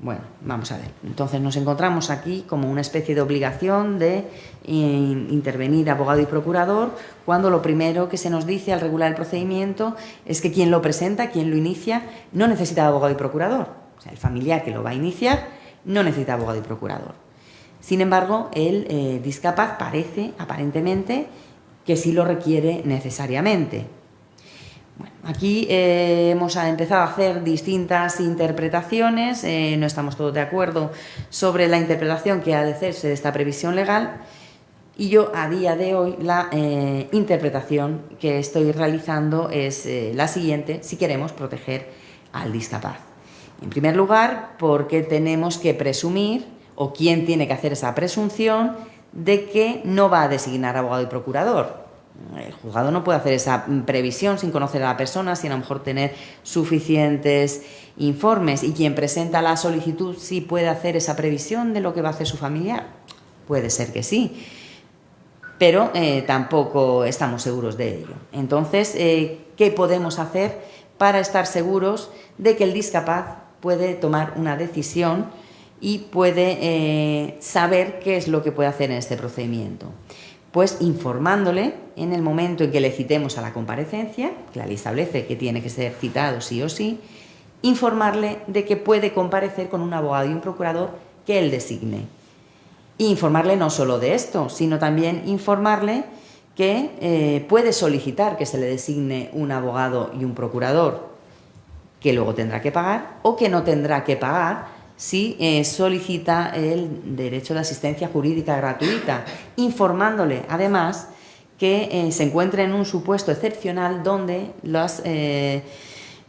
Bueno, vamos a ver. Entonces nos encontramos aquí como una especie de obligación de intervenir abogado y procurador, cuando lo primero que se nos dice al regular el procedimiento es que quien lo presenta, quien lo inicia, no necesita abogado y procurador. O sea, el familiar que lo va a iniciar no necesita abogado y procurador. Sin embargo, el discapaz parece, aparentemente, que sí lo requiere necesariamente. Bueno, aquí hemos empezado a hacer distintas interpretaciones, no estamos todos de acuerdo sobre la interpretación que ha de hacerse de esta previsión legal y yo a día de hoy la interpretación que estoy realizando es la siguiente si queremos proteger al discapaz. En primer lugar, porque tenemos que presumir, o quién tiene que hacer esa presunción, de que no va a designar abogado y procurador. El juzgado no puede hacer esa previsión sin conocer a la persona, sin a lo mejor tener suficientes informes. Y quien presenta la solicitud sí puede hacer esa previsión de lo que va a hacer su familiar. Puede ser que sí, pero tampoco estamos seguros de ello. Entonces, ¿qué podemos hacer para estar seguros de que el discapaz puede tomar una decisión y puede saber qué es lo que puede hacer en este procedimiento? Pues informándole en el momento en que le citemos a la comparecencia, que la ley establece que tiene que ser citado sí o sí, informarle de que puede comparecer con un abogado y un procurador que él designe. E informarle no solo de esto, sino también informarle que puede solicitar que se le designe un abogado y un procurador, que luego tendrá que pagar o que no tendrá que pagar si solicita el derecho de asistencia jurídica gratuita, informándole además que se encuentra en un supuesto excepcional donde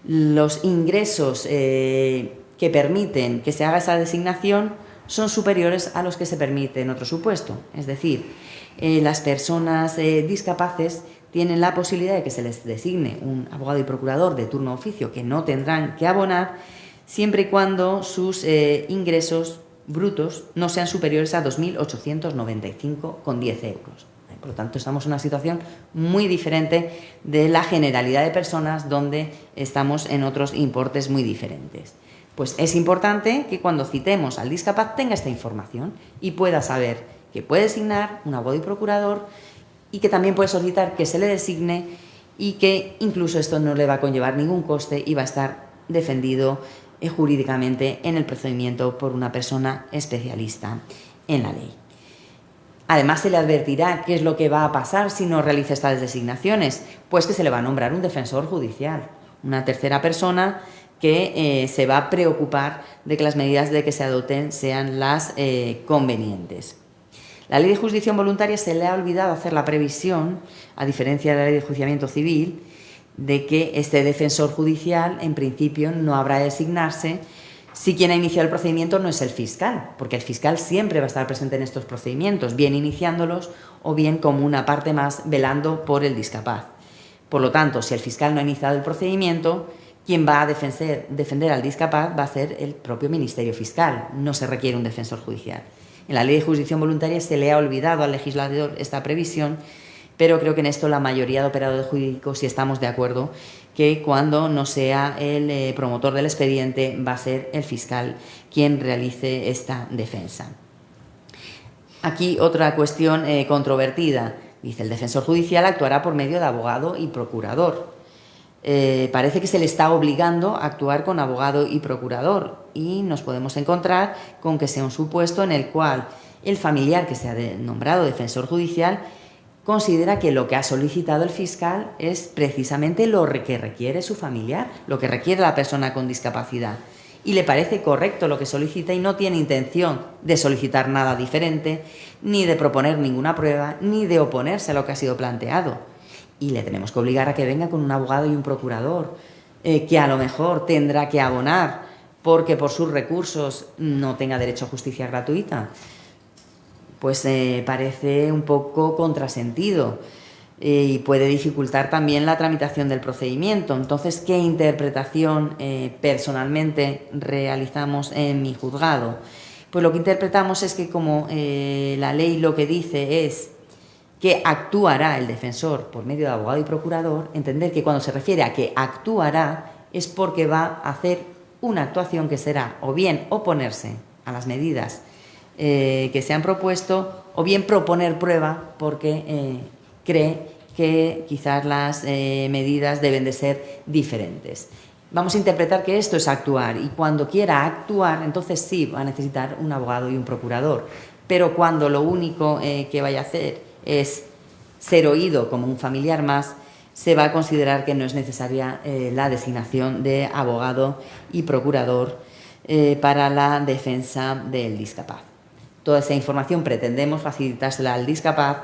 los ingresos que permiten que se haga esa designación son superiores a los que se permite en otro supuesto. Es decir, las personas discapaces tienen la posibilidad de que se les designe un abogado y procurador de turno de oficio que no tendrán que abonar siempre y cuando sus ingresos brutos no sean superiores a 2.895,10 euros. Por lo tanto, estamos en una situación muy diferente de la generalidad de personas donde estamos en otros importes muy diferentes. Pues es importante que cuando citemos al discapaz tenga esta información y pueda saber que puede designar un abogado y procurador y que también puede solicitar que se le designe y que incluso esto no le va a conllevar ningún coste y va a estar defendido jurídicamente en el procedimiento por una persona especialista en la ley. Además, se le advertirá qué es lo que va a pasar si no realiza estas designaciones, pues que se le va a nombrar un defensor judicial, una tercera persona que se va a preocupar de que las medidas de que se adopten sean las convenientes. La ley de jurisdicción voluntaria se le ha olvidado hacer la previsión, a diferencia de la ley de enjuiciamiento civil, de que este defensor judicial, en principio, no habrá de designarse si quien ha iniciado el procedimiento no es el fiscal, porque el fiscal siempre va a estar presente en estos procedimientos, bien iniciándolos o bien como una parte más velando por el discapaz. Por lo tanto, si el fiscal no ha iniciado el procedimiento, quien va a defender al discapaz va a ser el propio Ministerio Fiscal, no se requiere un defensor judicial. En la ley de jurisdicción voluntaria se le ha olvidado al legislador esta previsión, pero creo que en esto la mayoría de operadores jurídicos sí estamos de acuerdo que cuando no sea el promotor del expediente va a ser el fiscal quien realice esta defensa. Aquí otra cuestión controvertida. Dice, el defensor judicial actuará por medio de abogado y procurador. Parece que se le está obligando a actuar con abogado y procurador y nos podemos encontrar con que sea un supuesto en el cual el familiar que se ha nombrado defensor judicial considera que lo que ha solicitado el fiscal es precisamente lo que requiere su familiar, lo que requiere la persona con discapacidad. Y le parece correcto lo que solicita y no tiene intención de solicitar nada diferente, ni de proponer ninguna prueba, ni de oponerse a lo que ha sido planteado. Y le tenemos que obligar a que venga con un abogado y un procurador, que a lo mejor tendrá que abonar porque por sus recursos no tenga derecho a justicia gratuita. Pues parece un poco contrasentido y puede dificultar también la tramitación del procedimiento. Entonces, ¿qué interpretación personalmente realizamos en mi juzgado? Pues lo que interpretamos es que como la ley lo que dice es que actuará el defensor por medio de abogado y procurador, entender que cuando se refiere a que actuará es porque va a hacer una actuación que será o bien oponerse a las medidas que se han propuesto o bien proponer prueba porque cree que quizás las medidas deben de ser diferentes. Vamos a interpretar que esto es actuar y cuando quiera actuar, entonces sí va a necesitar un abogado y un procurador, pero cuando lo único que vaya a hacer es ser oído como un familiar más, se va a considerar que no es necesaria la designación de abogado y procurador para la defensa del discapaz. Toda esa información pretendemos facilitársela al discapaz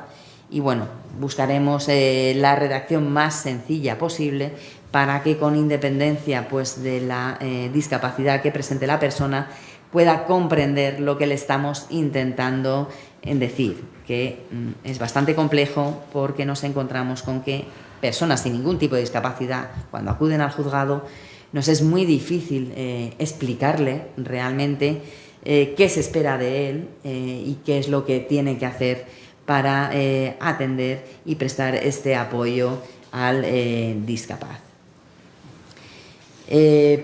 y bueno, buscaremos la redacción más sencilla posible para que con independencia pues, de la discapacidad que presente la persona pueda comprender lo que le estamos intentando decir, que es bastante complejo porque nos encontramos con que personas sin ningún tipo de discapacidad, cuando acuden al juzgado, nos es muy difícil explicarle realmente qué se espera de él y qué es lo que tiene que hacer para atender y prestar este apoyo al discapaz.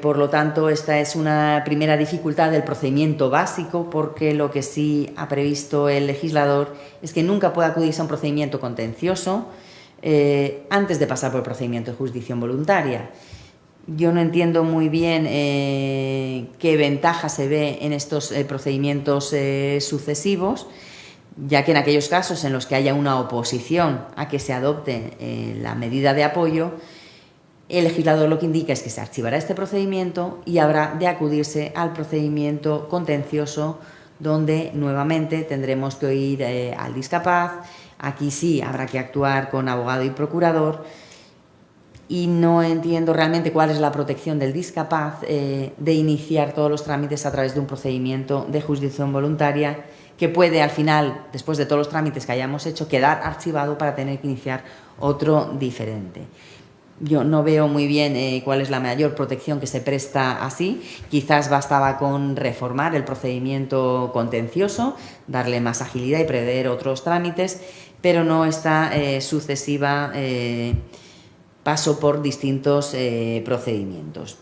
Por lo tanto, esta es una primera dificultad del procedimiento básico, porque lo que sí ha previsto el legislador es que nunca puede acudirse a un procedimiento contencioso antes de pasar por el procedimiento de jurisdicción voluntaria. Yo no entiendo muy bien qué ventaja se ve en estos procedimientos sucesivos, ya que en aquellos casos en los que haya una oposición a que se adopte la medida de apoyo, el legislador lo que indica es que se archivará este procedimiento y habrá de acudirse al procedimiento contencioso, donde nuevamente tendremos que oír al discapaz. Aquí sí habrá que actuar con abogado y procurador. Y no entiendo realmente cuál es la protección del discapaz de iniciar todos los trámites a través de un procedimiento de jurisdicción voluntaria que puede al final, después de todos los trámites que hayamos hecho, quedar archivado para tener que iniciar otro diferente. Yo no veo muy bien cuál es la mayor protección que se presta así. Quizás bastaba con reformar el procedimiento contencioso, darle más agilidad y prever otros trámites, pero no esta sucesiva paso por distintos procedimientos.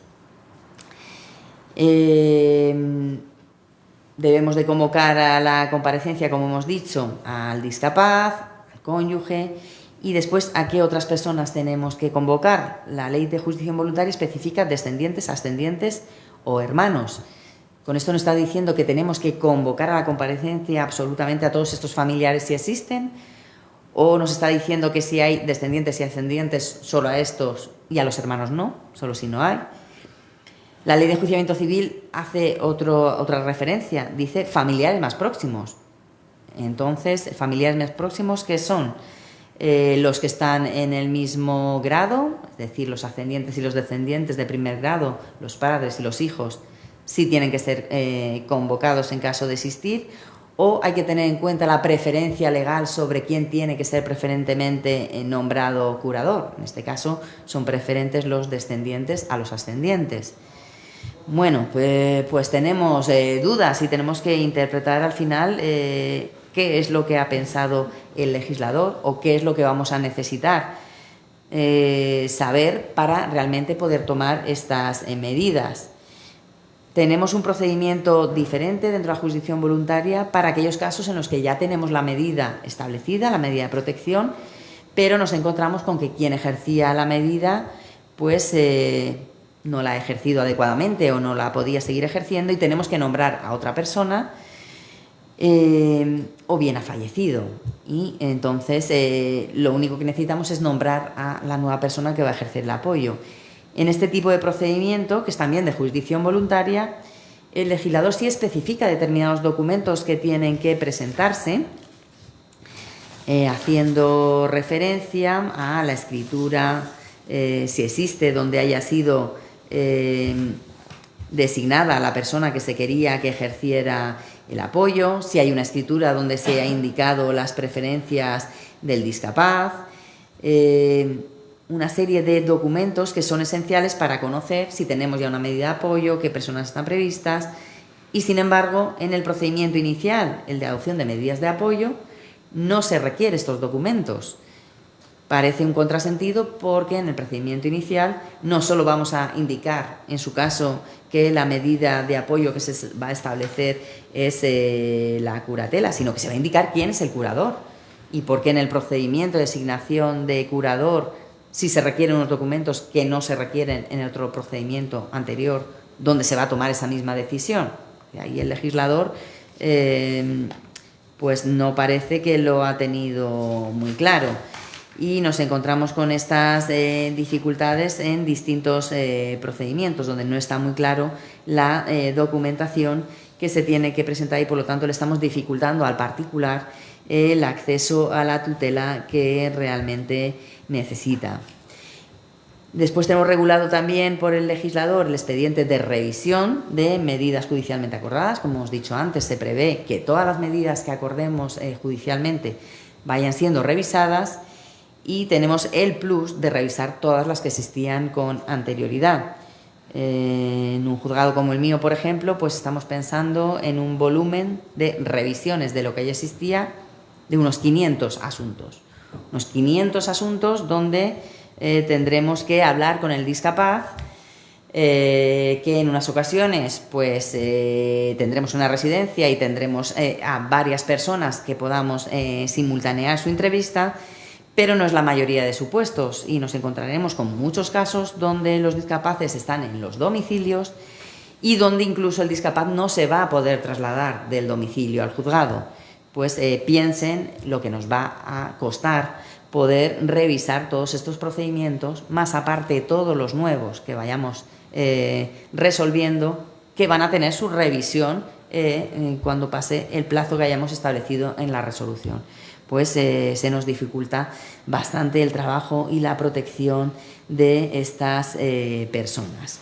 Debemos de convocar a la comparecencia, como hemos dicho, al discapaz, al cónyuge. Y después, ¿a qué otras personas tenemos que convocar? La ley de jurisdicción voluntaria especifica descendientes, ascendientes o hermanos. Con esto nos está diciendo que tenemos que convocar a la comparecencia absolutamente a todos estos familiares si existen, o nos está diciendo que si hay descendientes y ascendientes solo a estos y a los hermanos no, solo si no hay. La ley de enjuiciamiento civil hace otra referencia, dice familiares más próximos. Entonces, familiares más próximos, ¿qué son? Los que están en el mismo grado, es decir, los ascendientes y los descendientes de primer grado, los padres y los hijos, sí tienen que ser convocados en caso de existir, o hay que tener en cuenta la preferencia legal sobre quién tiene que ser preferentemente nombrado curador. En este caso son preferentes los descendientes a los ascendientes. Bueno, pues tenemos dudas y tenemos que interpretar al final qué es lo que ha pensado el legislador o qué es lo que vamos a necesitar saber para realmente poder tomar estas medidas. Tenemos un procedimiento diferente dentro de la jurisdicción voluntaria para aquellos casos en los que ya tenemos la medida establecida, la medida de protección, pero nos encontramos con que quien ejercía la medida pues no la ha ejercido adecuadamente o no la podía seguir ejerciendo y tenemos que nombrar a otra persona o bien ha fallecido. Y entonces lo único que necesitamos es nombrar a la nueva persona que va a ejercer el apoyo. En este tipo de procedimiento, que es también de jurisdicción voluntaria, el legislador sí especifica determinados documentos que tienen que presentarse, haciendo referencia a la escritura, si existe, donde haya sido designada la persona que se quería que ejerciera el apoyo, si hay una escritura donde se ha indicado las preferencias del discapaz, una serie de documentos que son esenciales para conocer si tenemos ya una medida de apoyo, qué personas están previstas y, sin embargo, en el procedimiento inicial, el de adopción de medidas de apoyo, no se requieren estos documentos. Parece un contrasentido porque en el procedimiento inicial no solo vamos a indicar, en su caso, que la medida de apoyo que se va a establecer es la curatela, sino que se va a indicar quién es el curador y por qué en el procedimiento de designación de curador si se requieren unos documentos que no se requieren en el otro procedimiento anterior donde se va a tomar esa misma decisión. Y ahí el legislador pues no parece que lo ha tenido muy claro y nos encontramos con estas dificultades en distintos procedimientos donde no está muy claro la documentación que se tiene que presentar y por lo tanto le estamos dificultando al particular el acceso a la tutela que realmente necesita. Después tenemos regulado también por el legislador el expediente de revisión de medidas judicialmente acordadas. Como hemos dicho antes, se prevé que todas las medidas que acordemos judicialmente vayan siendo revisadas y tenemos el plus de revisar todas las que existían con anterioridad. En un juzgado como el mío, por ejemplo, pues estamos pensando en un volumen de revisiones de lo que ya existía de unos 500 asuntos. Unos 500 asuntos donde tendremos que hablar con el discapaz, que en unas ocasiones pues tendremos una residencia y tendremos a varias personas que podamos simultanear su entrevista, pero no es la mayoría de supuestos y nos encontraremos con muchos casos donde los discapaces están en los domicilios y donde incluso el discapaz no se va a poder trasladar del domicilio al juzgado. Pues piensen lo que nos va a costar poder revisar todos estos procedimientos, más aparte de todos los nuevos que vayamos resolviendo, que van a tener su revisión cuando pase el plazo que hayamos establecido en la resolución. Pues se nos dificulta bastante el trabajo y la protección de estas personas.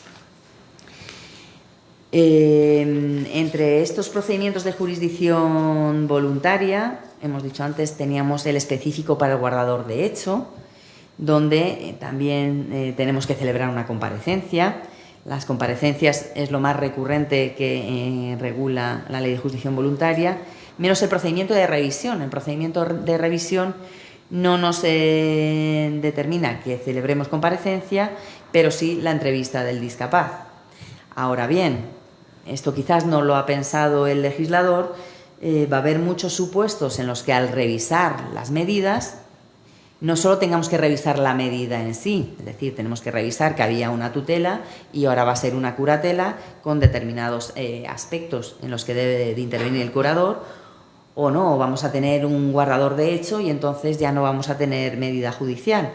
Entre estos procedimientos de jurisdicción voluntaria, hemos dicho antes, teníamos el específico para el guardador de hecho, donde también tenemos que celebrar una comparecencia. Las comparecencias es lo más recurrente que regula la ley de jurisdicción voluntaria, menos el procedimiento de revisión. El procedimiento de revisión no nos determina que celebremos comparecencia, pero sí la entrevista del discapaz. Ahora bien, esto quizás no lo ha pensado el legislador va a haber muchos supuestos en los que al revisar las medidas no solo tengamos que revisar la medida en sí, es decir, tenemos que revisar que había una tutela y ahora va a ser una curatela con determinados aspectos en los que debe de intervenir el curador, o no, vamos a tener un guardador de hecho y entonces ya no vamos a tener medida judicial.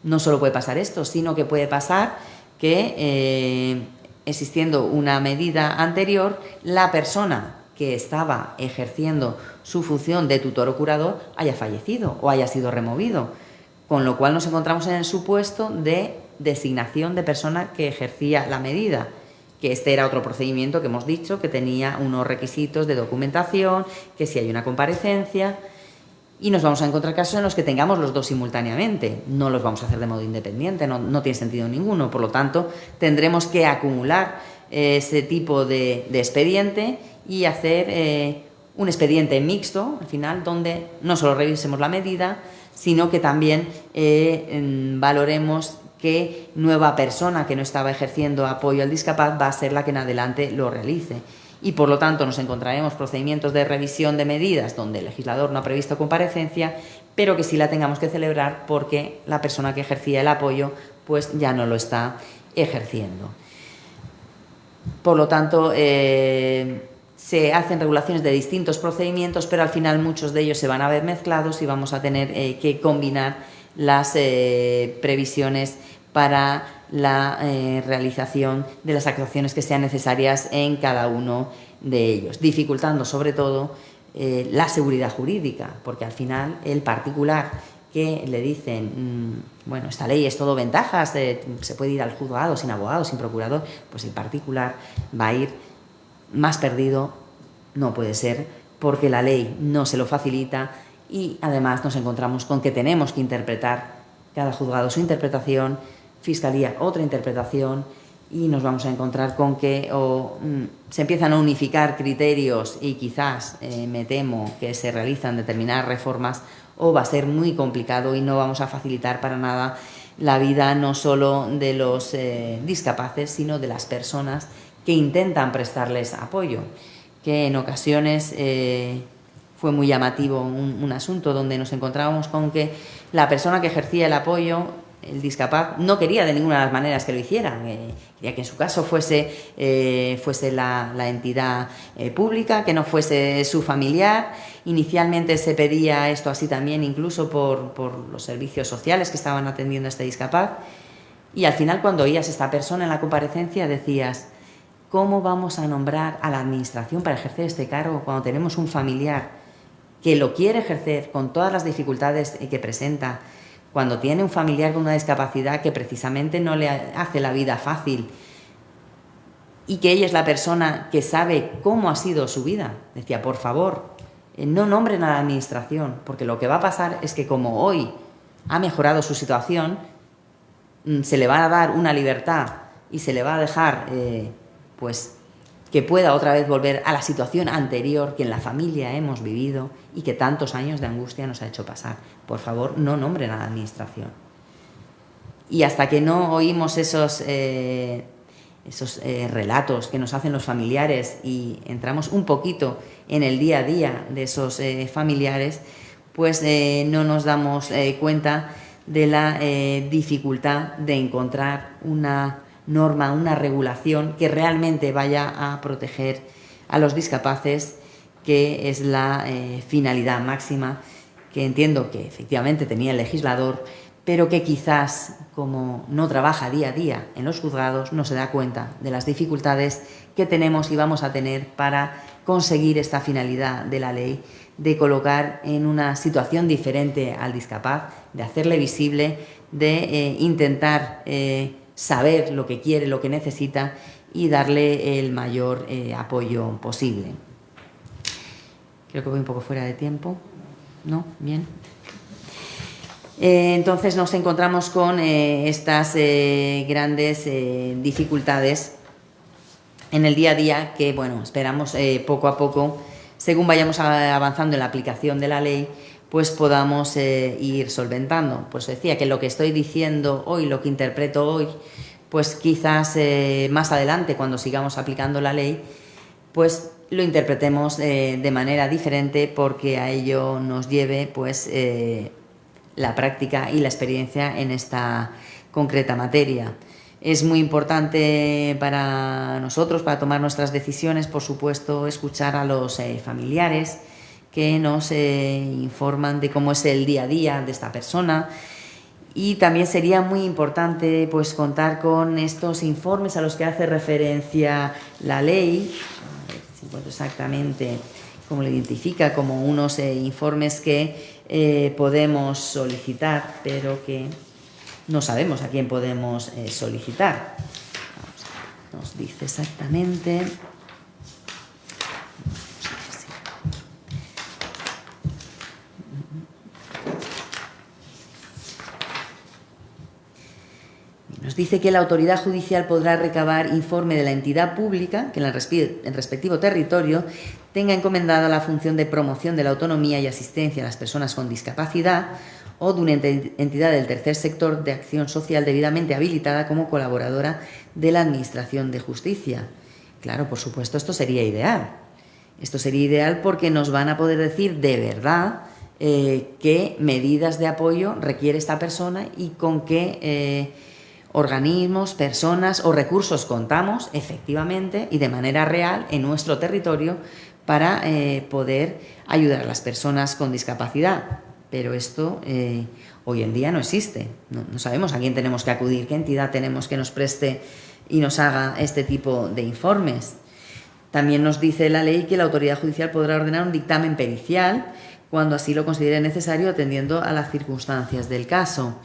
No solo puede pasar esto, sino que puede pasar que existiendo una medida anterior, la persona que estaba ejerciendo su función de tutor o curador haya fallecido o haya sido removido, con lo cual nos encontramos en el supuesto de designación de persona que ejercía la medida, que este era otro procedimiento que hemos dicho, que tenía unos requisitos de documentación, que si hay una comparecencia, y nos vamos a encontrar casos en los que tengamos los dos simultáneamente, no los vamos a hacer de modo independiente, no tiene sentido ninguno, por lo tanto tendremos que acumular ese tipo de expediente y hacer un expediente mixto, al final, donde no solo revisemos la medida, sino que también valoremos qué nueva persona que no estaba ejerciendo apoyo al discapaz va a ser la que en adelante lo realice. Y por lo tanto nos encontraremos procedimientos de revisión de medidas donde el legislador no ha previsto comparecencia, pero que sí la tengamos que celebrar porque la persona que ejercía el apoyo pues ya no lo está ejerciendo. Por lo tanto, se hacen regulaciones de distintos procedimientos, pero al final muchos de ellos se van a ver mezclados y vamos a tener que combinar las previsiones para la realización de las actuaciones que sean necesarias en cada uno de ellos, dificultando sobre todo la seguridad jurídica, porque al final el particular que le dicen, bueno, esta ley es todo ventajas, se puede ir al juzgado sin abogado, sin procurador, pues el particular va a ir más perdido, no puede ser, porque la ley no se lo facilita y además nos encontramos con que tenemos que interpretar cada juzgado su interpretación, Fiscalía otra interpretación y nos vamos a encontrar con que se empiezan a unificar criterios y quizás me temo que se realizan determinadas reformas o va a ser muy complicado y no vamos a facilitar para nada la vida no solo de los discapaces sino de las personas que intentan prestarles apoyo, que en ocasiones fue muy llamativo un asunto donde nos encontrábamos con que la persona que ejercía el apoyo, el discapaz, no quería de ninguna de las maneras que lo hicieran, quería que en su caso fuese la entidad pública, que no fuese su familiar. Inicialmente se pedía esto así también incluso por los servicios sociales que estaban atendiendo a este discapaz y al final cuando oías a esta persona en la comparecencia decías, ¿cómo vamos a nombrar a la administración para ejercer este cargo cuando tenemos un familiar que lo quiere ejercer con todas las dificultades que presenta, cuando tiene un familiar con una discapacidad que precisamente no le hace la vida fácil y que ella es la persona que sabe cómo ha sido su vida? Decía, por favor, no nombren a la administración, porque lo que va a pasar es que como hoy ha mejorado su situación, se le va a dar una libertad y se le va a dejar pues que pueda otra vez volver a la situación anterior que en la familia hemos vivido y que tantos años de angustia nos ha hecho pasar. Por favor, no nombren a la administración. Y hasta que no oímos esos relatos que nos hacen los familiares y entramos un poquito en el día a día de esos familiares, pues no nos damos cuenta de la dificultad de encontrar una norma, una regulación que realmente vaya a proteger a los discapaces, que es la finalidad máxima que entiendo que efectivamente tenía el legislador, pero que quizás, como no trabaja día a día en los juzgados, no se da cuenta de las dificultades que tenemos y vamos a tener para conseguir esta finalidad de la ley, de colocar en una situación diferente al discapaz, de hacerle visible, de intentar saber lo que quiere, lo que necesita y darle el mayor apoyo posible. Creo que voy un poco fuera de tiempo. ¿No? Bien. Entonces nos encontramos con estas grandes dificultades en el día a día que, bueno, esperamos poco a poco, según vayamos avanzando en la aplicación de la ley, pues podamos ir solventando. Pues decía que lo que estoy diciendo hoy, lo que interpreto hoy, pues quizás más adelante, cuando sigamos aplicando la ley, pues lo interpretemos de manera diferente, porque a ello nos lleve pues la práctica y la experiencia en esta concreta materia. Es muy importante para nosotros, para tomar nuestras decisiones, por supuesto, escuchar a los familiares que nos informan de cómo es el día a día de esta persona, y también sería muy importante pues contar con estos informes a los que hace referencia la ley. A ver si encuentro exactamente cómo lo identifica, como unos informes que podemos solicitar, pero que no sabemos a quién podemos solicitar. Nos dice exactamente. Nos dice que la autoridad judicial podrá recabar informe de la entidad pública que en el respectivo territorio tenga encomendada la función de promoción de la autonomía y asistencia a las personas con discapacidad, o de una entidad del tercer sector de acción social debidamente habilitada como colaboradora de la Administración de Justicia. Claro, por supuesto, esto sería ideal. Esto sería ideal porque nos van a poder decir de verdad qué medidas de apoyo requiere esta persona y con qué organismos, personas o recursos contamos efectivamente y de manera real en nuestro territorio para poder ayudar a las personas con discapacidad. Pero esto hoy en día no existe. No sabemos a quién tenemos que acudir, qué entidad tenemos que nos preste y nos haga este tipo de informes. También nos dice la ley que la autoridad judicial podrá ordenar un dictamen pericial cuando así lo considere necesario, atendiendo a las circunstancias del caso.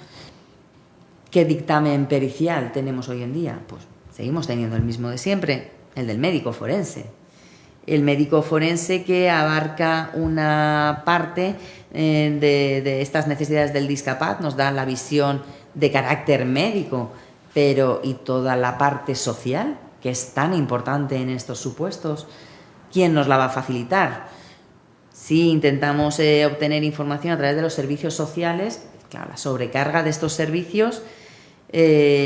¿Qué dictamen pericial tenemos hoy en día? Pues seguimos teniendo el mismo de siempre, el del médico forense. El médico forense, que abarca una parte de estas necesidades del discapacidad, nos da la visión de carácter médico, pero ¿y toda la parte social, que es tan importante en estos supuestos? ¿Quién nos la va a facilitar? Si intentamos obtener información a través de los servicios sociales, claro, la sobrecarga de estos servicios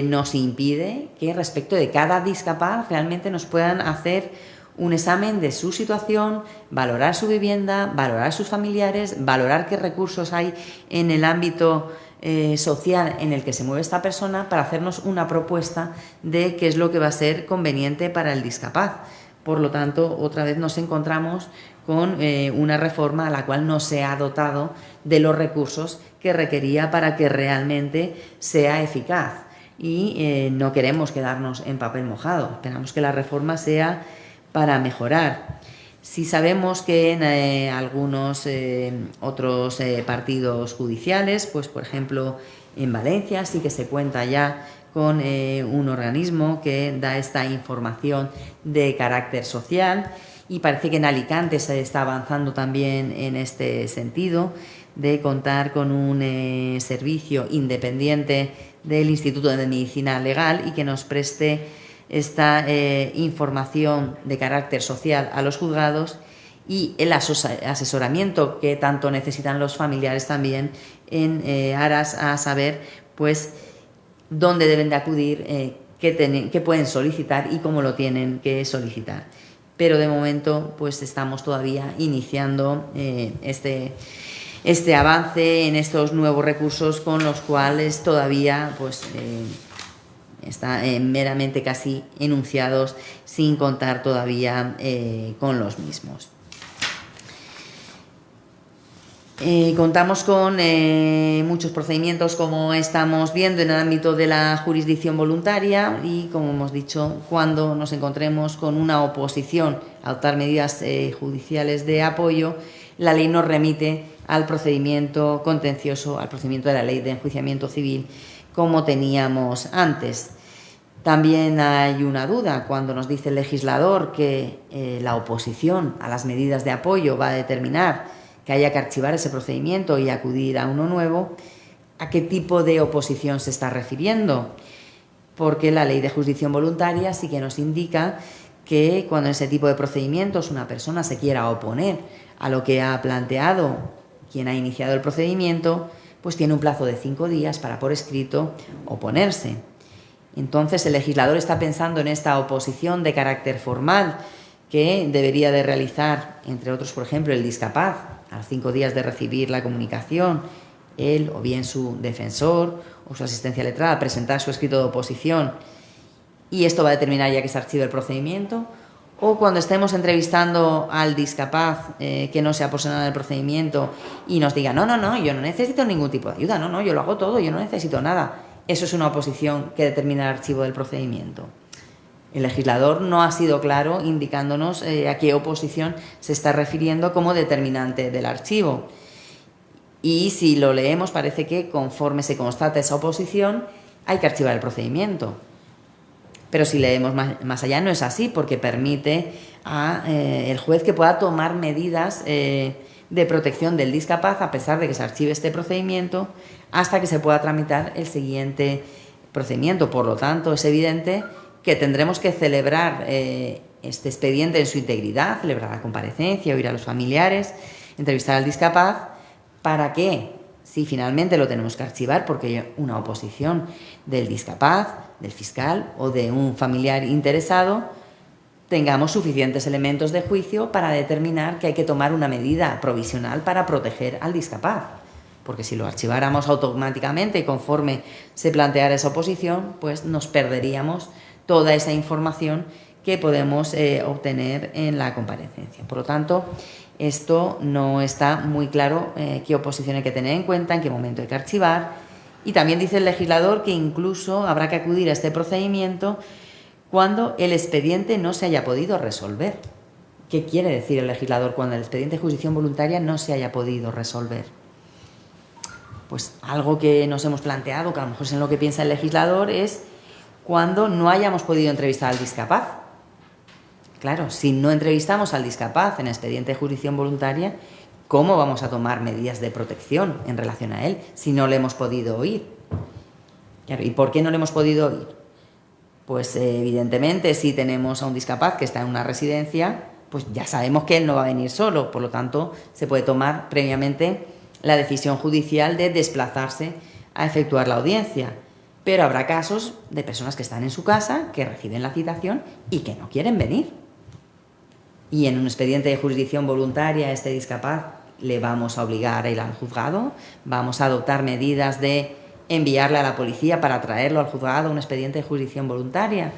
nos impide que respecto de cada discapacidad realmente nos puedan hacer un examen de su situación, valorar su vivienda, valorar sus familiares, valorar qué recursos hay en el ámbito social en el que se mueve esta persona, para hacernos una propuesta de qué es lo que va a ser conveniente para el discapacidad. Por lo tanto, otra vez nos encontramos con una reforma a la cual no se ha dotado de los recursos que requería para que realmente sea eficaz. Y no queremos quedarnos en papel mojado, esperamos que la reforma sea para mejorar. Si sabemos que en algunos otros partidos judiciales, pues por ejemplo en Valencia sí que se cuenta ya con un organismo que da esta información de carácter social, y parece que en Alicante se está avanzando también en este sentido, de contar con un servicio independiente del Instituto de Medicina Legal y que nos preste esta información de carácter social a los juzgados, y el asesoramiento que tanto necesitan los familiares también en aras a saber pues dónde deben de acudir, qué pueden solicitar y cómo lo tienen que solicitar. Pero de momento pues estamos todavía iniciando este avance en estos nuevos recursos, con los cuales todavía pues están meramente casi enunciados, sin contar todavía con los mismos. Contamos con muchos procedimientos, como estamos viendo, en el ámbito de la jurisdicción voluntaria, y como hemos dicho, cuando nos encontremos con una oposición a adoptar medidas judiciales de apoyo, la ley nos remite al procedimiento contencioso, al procedimiento de la ley de enjuiciamiento civil, como teníamos antes. También hay una duda cuando nos dice el legislador que la oposición a las medidas de apoyo va a determinar que haya que archivar ese procedimiento y acudir a uno nuevo. ¿A qué tipo de oposición se está refiriendo? Porque la ley de jurisdicción voluntaria sí que nos indica que cuando en ese tipo de procedimientos una persona se quiera oponer a lo que ha planteado quien ha iniciado el procedimiento, pues tiene un plazo de 5 días para, por escrito, oponerse. Entonces el legislador está pensando en esta oposición de carácter formal, que debería de realizar, entre otros, por ejemplo, el discapaz, a los 5 días de recibir la comunicación, él o bien su defensor o su asistencia letrada presentar su escrito de oposición, y esto va a determinar ya que se archive el procedimiento, o cuando estemos entrevistando al discapaz que no se ha posicionado en el procedimiento y nos diga, no, yo no necesito ningún tipo de ayuda, no, yo lo hago todo, yo no necesito nada. Eso es una oposición que determina el archivo del procedimiento. El legislador no ha sido claro indicándonos a qué oposición se está refiriendo como determinante del archivo. Y si lo leemos parece que conforme se constata esa oposición hay que archivar el procedimiento. Pero si leemos más allá no es así, porque permite al juez que pueda tomar medidas de protección del discapaz a pesar de que se archive este procedimiento hasta que se pueda tramitar el siguiente procedimiento. Por lo tanto, es evidente que tendremos que celebrar este expediente en su integridad, celebrar la comparecencia, oír a los familiares, entrevistar al discapaz, para que, si finalmente lo tenemos que archivar porque hay una oposición del discapaz, del fiscal o de un familiar interesado, tengamos suficientes elementos de juicio para determinar que hay que tomar una medida provisional para proteger al discapaz. Porque si lo archiváramos automáticamente conforme se planteara esa oposición, pues nos perderíamos toda esa información que podemos obtener en la comparecencia. Por lo tanto, esto no está muy claro qué oposición hay que tener en cuenta, en qué momento hay que archivar. Y también dice el legislador que incluso habrá que acudir a este procedimiento cuando el expediente no se haya podido resolver. ¿Qué quiere decir el legislador cuando el expediente de jurisdicción voluntaria no se haya podido resolver? Pues algo que nos hemos planteado, que a lo mejor es en lo que piensa el legislador, es cuando no hayamos podido entrevistar al discapaz. Claro, si no entrevistamos al discapaz en expediente de jurisdicción voluntaria, ¿cómo vamos a tomar medidas de protección en relación a él si no le hemos podido oír? Claro, ¿y por qué no le hemos podido oír? Pues evidentemente si tenemos a un discapaz que está en una residencia, pues ya sabemos que él no va a venir solo, por lo tanto se puede tomar previamente la decisión judicial de desplazarse a efectuar la audiencia. Pero habrá casos de personas que están en su casa, que reciben la citación y que no quieren venir. Y en un expediente de jurisdicción voluntaria a este discapaz le vamos a obligar a ir al juzgado, vamos a adoptar medidas de enviarle a la policía para traerlo al juzgado, un expediente de jurisdicción voluntaria.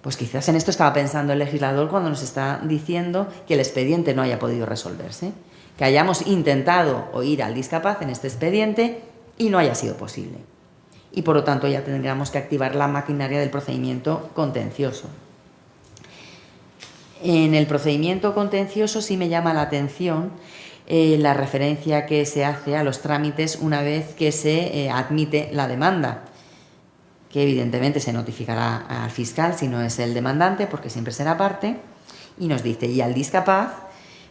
Pues quizás en esto estaba pensando el legislador cuando nos está diciendo que el expediente no haya podido resolverse, que hayamos intentado oír al discapaz en este expediente y no haya sido posible. Y por lo tanto ya tendríamos que activar la maquinaria del procedimiento contencioso. En el procedimiento contencioso sí me llama la atención la referencia que se hace a los trámites una vez que se admite la demanda, que evidentemente se notificará al fiscal si no es el demandante, porque siempre será parte, y nos dice, y al discapaz,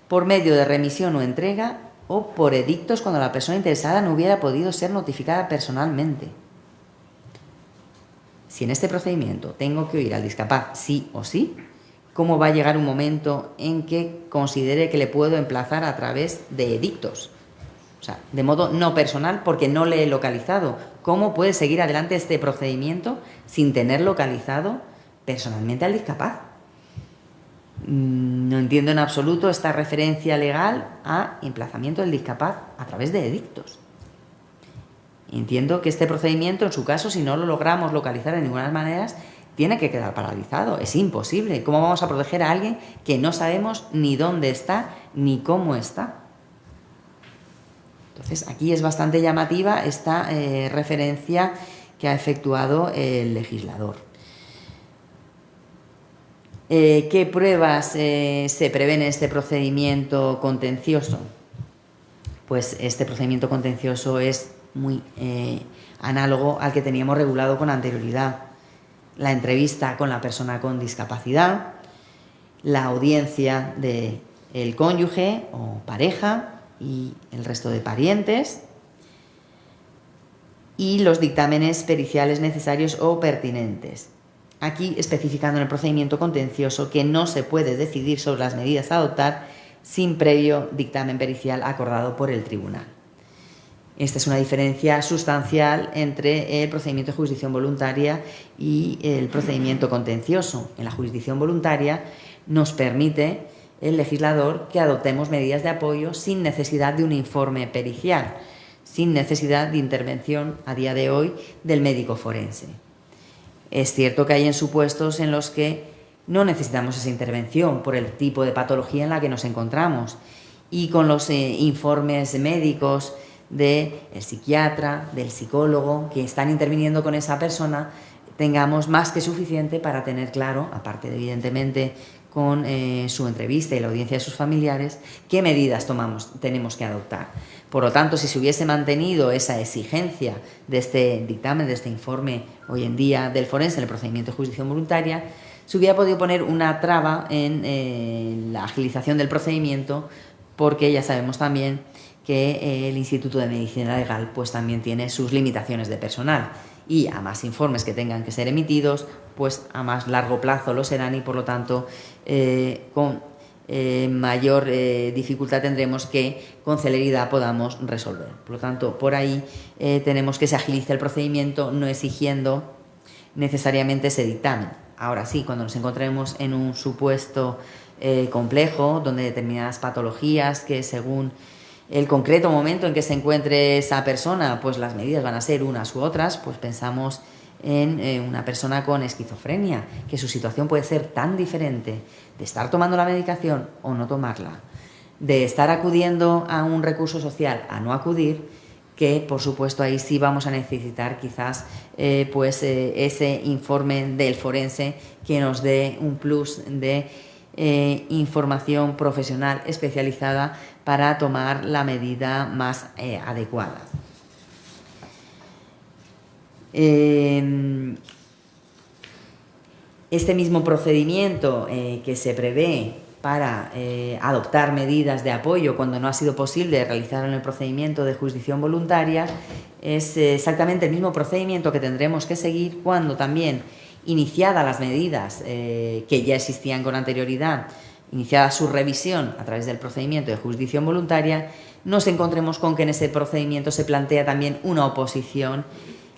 por medio de remisión o entrega, o por edictos cuando la persona interesada no hubiera podido ser notificada personalmente. Si en este procedimiento tengo que oír al discapaz sí o sí, ¿cómo va a llegar un momento en que considere que le puedo emplazar a través de edictos? O sea, de modo no personal porque no le he localizado. ¿Cómo puede seguir adelante este procedimiento sin tener localizado personalmente al discapaz? No entiendo en absoluto esta referencia legal a emplazamiento del discapaz a través de edictos. Entiendo que este procedimiento, en su caso, si no lo logramos localizar de ninguna manera, tiene que quedar paralizado. Es imposible. ¿Cómo vamos a proteger a alguien que no sabemos ni dónde está ni cómo está? Entonces, aquí es bastante llamativa esta referencia que ha efectuado el legislador. ¿Qué pruebas se prevén en este procedimiento contencioso? Pues este procedimiento contencioso es muy análogo al que teníamos regulado con anterioridad. La entrevista con la persona con discapacidad, la audiencia del cónyuge o pareja y el resto de parientes y los dictámenes periciales necesarios o pertinentes. Aquí especificando en el procedimiento contencioso que no se puede decidir sobre las medidas a adoptar sin previo dictamen pericial acordado por el tribunal. Esta es una diferencia sustancial entre el procedimiento de jurisdicción voluntaria y el procedimiento contencioso. En la jurisdicción voluntaria nos permite el legislador que adoptemos medidas de apoyo sin necesidad de un informe pericial, sin necesidad de intervención a día de hoy del médico forense. Es cierto que hay supuestos en los que no necesitamos esa intervención por el tipo de patología en la que nos encontramos, y con los informes médicos del psiquiatra, del psicólogo que están interviniendo con esa persona, tengamos más que suficiente para tener claro, aparte de, evidentemente, con su entrevista y la audiencia de sus familiares, qué medidas tenemos que adoptar. Por lo tanto, si se hubiese mantenido esa exigencia de este dictamen, de este informe hoy en día del forense en el procedimiento de jurisdicción voluntaria, se hubiera podido poner una traba en la agilización del procedimiento, porque ya sabemos también que el Instituto de Medicina Legal pues también tiene sus limitaciones de personal, y a más informes que tengan que ser emitidos, pues a más largo plazo lo serán, y por lo tanto con mayor dificultad tendremos que con celeridad podamos resolver. Por lo tanto, por ahí tenemos que se agilice el procedimiento, no exigiendo necesariamente ese dictamen. Ahora sí, cuando nos encontremos en un supuesto complejo, donde determinadas patologías que según el concreto momento en que se encuentre esa persona, pues las medidas van a ser unas u otras, pues pensamos en una persona con esquizofrenia, que su situación puede ser tan diferente de estar tomando la medicación o no tomarla, de estar acudiendo a un recurso social a no acudir, que por supuesto ahí sí vamos a necesitar quizás ese informe del forense que nos dé un plus de información profesional especializada para tomar la medida más adecuada. Este mismo procedimiento que se prevé para adoptar medidas de apoyo cuando no ha sido posible realizarlo en el procedimiento de jurisdicción voluntaria es exactamente el mismo procedimiento que tendremos que seguir cuando también, iniciadas las medidas que ya existían con anterioridad, iniciada su revisión a través del procedimiento de jurisdicción voluntaria, nos encontremos con que en ese procedimiento se plantea también una oposición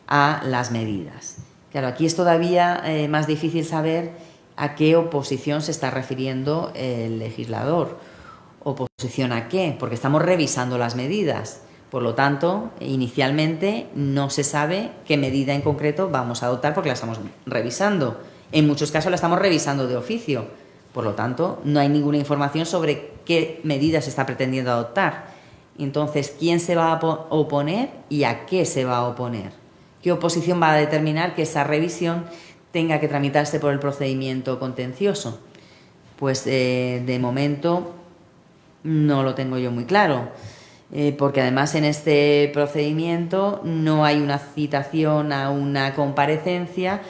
a las medidas. Claro, aquí es todavía más difícil saber a qué oposición se está refiriendo el legislador. ¿Oposición a qué? Porque estamos revisando las medidas. Por lo tanto, inicialmente no se sabe qué medida en concreto vamos a adoptar porque la estamos revisando. En muchos casos la estamos revisando de oficio. Por lo tanto, no hay ninguna información sobre qué medidas se está pretendiendo adoptar. Entonces, ¿quién se va a oponer y a qué se va a oponer? ¿Qué oposición va a determinar que esa revisión tenga que tramitarse por el procedimiento contencioso? Pues de momento no lo tengo yo muy claro, porque además en este procedimiento no hay una citación a una comparecencia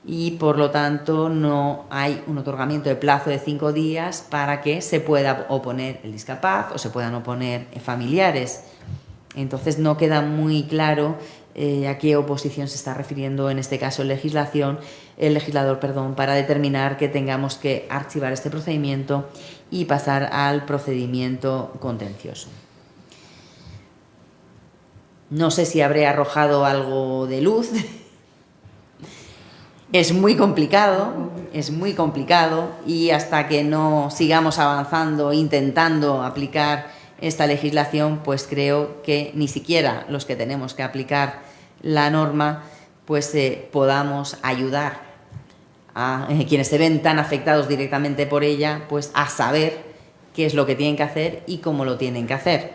y por lo tanto no hay un otorgamiento de plazo de 5 días para que se pueda oponer el discapaz o se puedan oponer familiares. Entonces no queda muy claro a qué oposición se está refiriendo en este caso el legislador, para determinar que tengamos que archivar este procedimiento y pasar al procedimiento contencioso. No sé si habré arrojado algo de luz. Es muy complicado y hasta que no sigamos avanzando, intentando aplicar esta legislación, pues creo que ni siquiera los que tenemos que aplicar la norma pues podamos ayudar a quienes se ven tan afectados directamente por ella, pues a saber qué es lo que tienen que hacer y cómo lo tienen que hacer.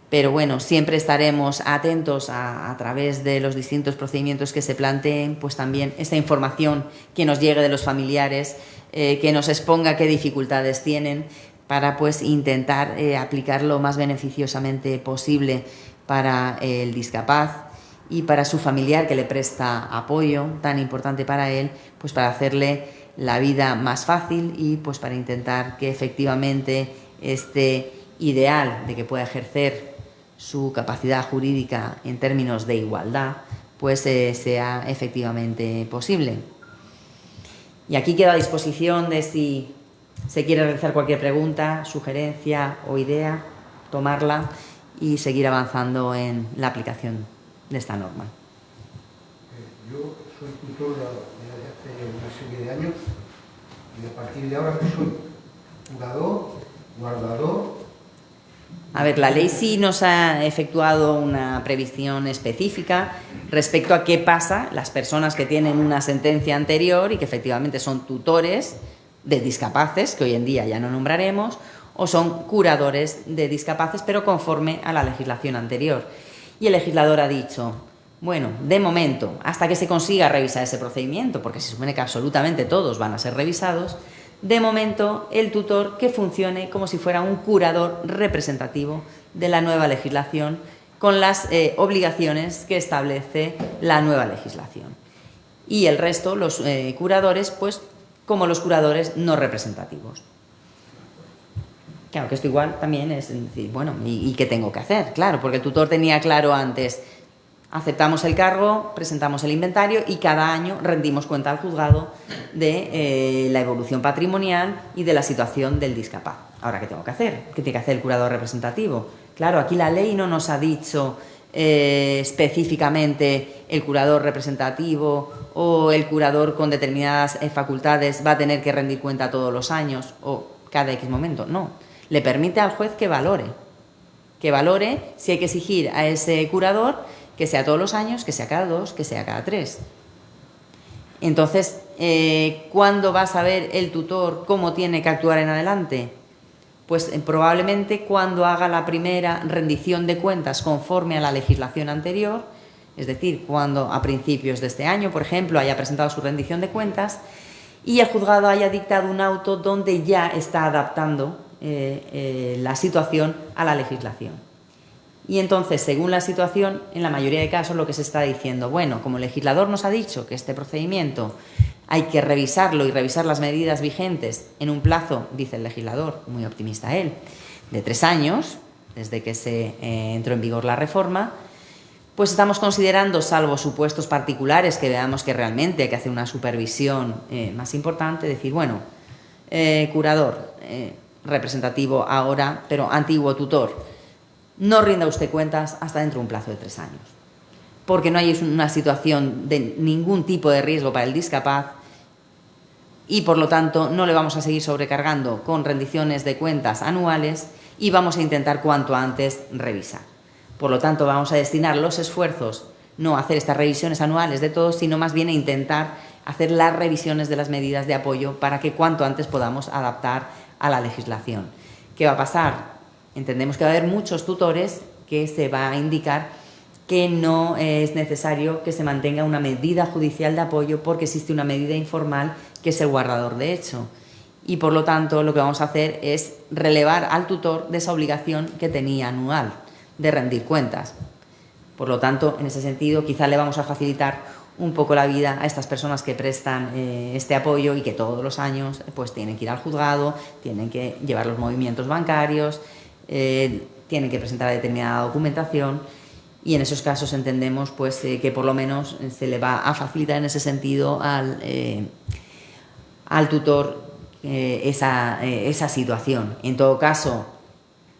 Pero bueno, siempre estaremos atentos a través de los distintos procedimientos que se planteen, pues también esta información que nos llegue de los familiares, que nos exponga qué dificultades tienen, para pues intentar aplicar lo más beneficiosamente posible para el discapaz y para su familiar que le presta apoyo, tan importante para él, pues para hacerle la vida más fácil y pues para intentar que efectivamente este ideal de que pueda ejercer su capacidad jurídica en términos de igualdad, pues sea efectivamente posible. Y aquí quedo a disposición de si se quiere realizar cualquier pregunta, sugerencia o idea, tomarla y seguir avanzando en la aplicación de esta norma. Yo soy tutor desde hace una serie de años Y a partir de ahora, ¿qué soy? ¿Curador? ¿Guardador? A ver, la ley sí nos ha efectuado una previsión específica respecto a qué pasa las personas que tienen una sentencia anterior y que efectivamente son tutores de discapaces, que hoy en día ya no nombraremos, o son curadores de discapaces, pero conforme a la legislación anterior. Y el legislador ha dicho, bueno, de momento, hasta que se consiga revisar ese procedimiento, porque se supone que absolutamente todos van a ser revisados, de momento el tutor que funcione como si fuera un curador representativo de la nueva legislación con las obligaciones que establece la nueva legislación. Y el resto, los curadores, pues como los curadores no representativos. Claro, que esto igual también es decir, bueno, ¿y qué tengo que hacer? Claro, porque el tutor tenía claro antes, aceptamos el cargo, presentamos el inventario y cada año rendimos cuenta al juzgado de la evolución patrimonial y de la situación del discapaz. Ahora, ¿qué tengo que hacer? ¿Qué tiene que hacer el curador representativo? Claro, aquí la ley no nos ha dicho específicamente el curador representativo o el curador con determinadas facultades va a tener que rendir cuenta todos los años o cada X momento. No, le permite al juez que valore si hay que exigir a ese curador que sea todos los años, que sea cada 2, que sea cada 3. Entonces, ¿cuándo va a saber el tutor cómo tiene que actuar en adelante? Pues probablemente cuando haga la primera rendición de cuentas conforme a la legislación anterior, es decir, cuando a principios de este año, por ejemplo, haya presentado su rendición de cuentas y el juzgado haya dictado un auto donde ya está adaptando la situación a la legislación. Y entonces, según la situación, en la mayoría de casos lo que se está diciendo, bueno, como el legislador nos ha dicho que este procedimiento hay que revisarlo y revisar las medidas vigentes en un plazo, dice el legislador, muy optimista él, de 3 años, desde que se entró en vigor la reforma, pues estamos considerando, salvo supuestos particulares que veamos que realmente hay que hacer una supervisión más importante, decir, bueno, curador representativo ahora, pero antiguo tutor, no rinda usted cuentas hasta dentro de un plazo de 3 años, porque no hay una situación de ningún tipo de riesgo para el discapaz y por lo tanto no le vamos a seguir sobrecargando con rendiciones de cuentas anuales y vamos a intentar cuanto antes revisar. Por lo tanto, vamos a destinar los esfuerzos no a hacer estas revisiones anuales de todos, sino más bien a intentar hacer las revisiones de las medidas de apoyo para que cuanto antes podamos adaptar a la legislación. ¿Qué va a pasar? Entendemos que va a haber muchos tutores que se va a indicar que no es necesario que se mantenga una medida judicial de apoyo porque existe una medida informal que es el guardador de hecho. Y por lo tanto lo que vamos a hacer es relevar al tutor de esa obligación que tenía anual de rendir cuentas. Por lo tanto, en ese sentido, quizá le vamos a facilitar un poco la vida a estas personas que prestan este apoyo y que todos los años pues tienen que ir al juzgado, tienen que llevar los movimientos bancarios, tienen que presentar determinada documentación y en esos casos entendemos pues que por lo menos se le va a facilitar en ese sentido al tutor esa situación. En todo caso,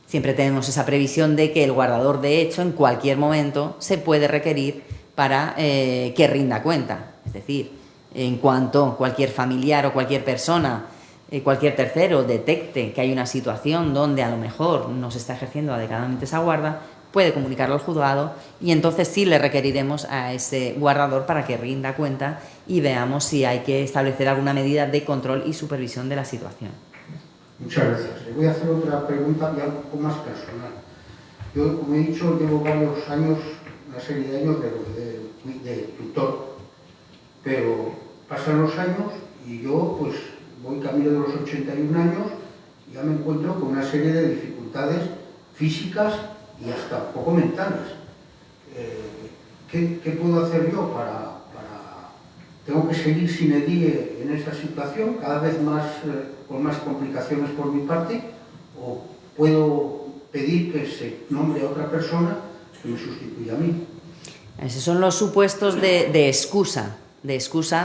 siempre tenemos esa previsión de que el guardador de hecho en cualquier momento se puede requerir para que rinda cuenta. Es decir, en cuanto cualquier familiar o cualquier persona, cualquier tercero detecte que hay una situación donde a lo mejor no se está ejerciendo adecuadamente esa guarda, puede comunicarlo al juzgado y entonces sí le requeriremos a ese guardador para que rinda cuenta y veamos si hay que establecer alguna medida de control y supervisión de la situación. Muchas gracias. Le voy a hacer otra pregunta ya un poco más personal. Yo, como he dicho, llevo varios años, una serie de años de tutor, pero pasan los años y yo pues voy camino de los 81 años y ya me encuentro con una serie de dificultades físicas y hasta un poco mentales. ¿Qué puedo hacer yo para tengo que seguir sin edie en esta situación, cada vez más con más complicaciones por mi parte, o puedo pedir que se nombre a otra persona que me sustituya a mí? Esos son los supuestos de excusa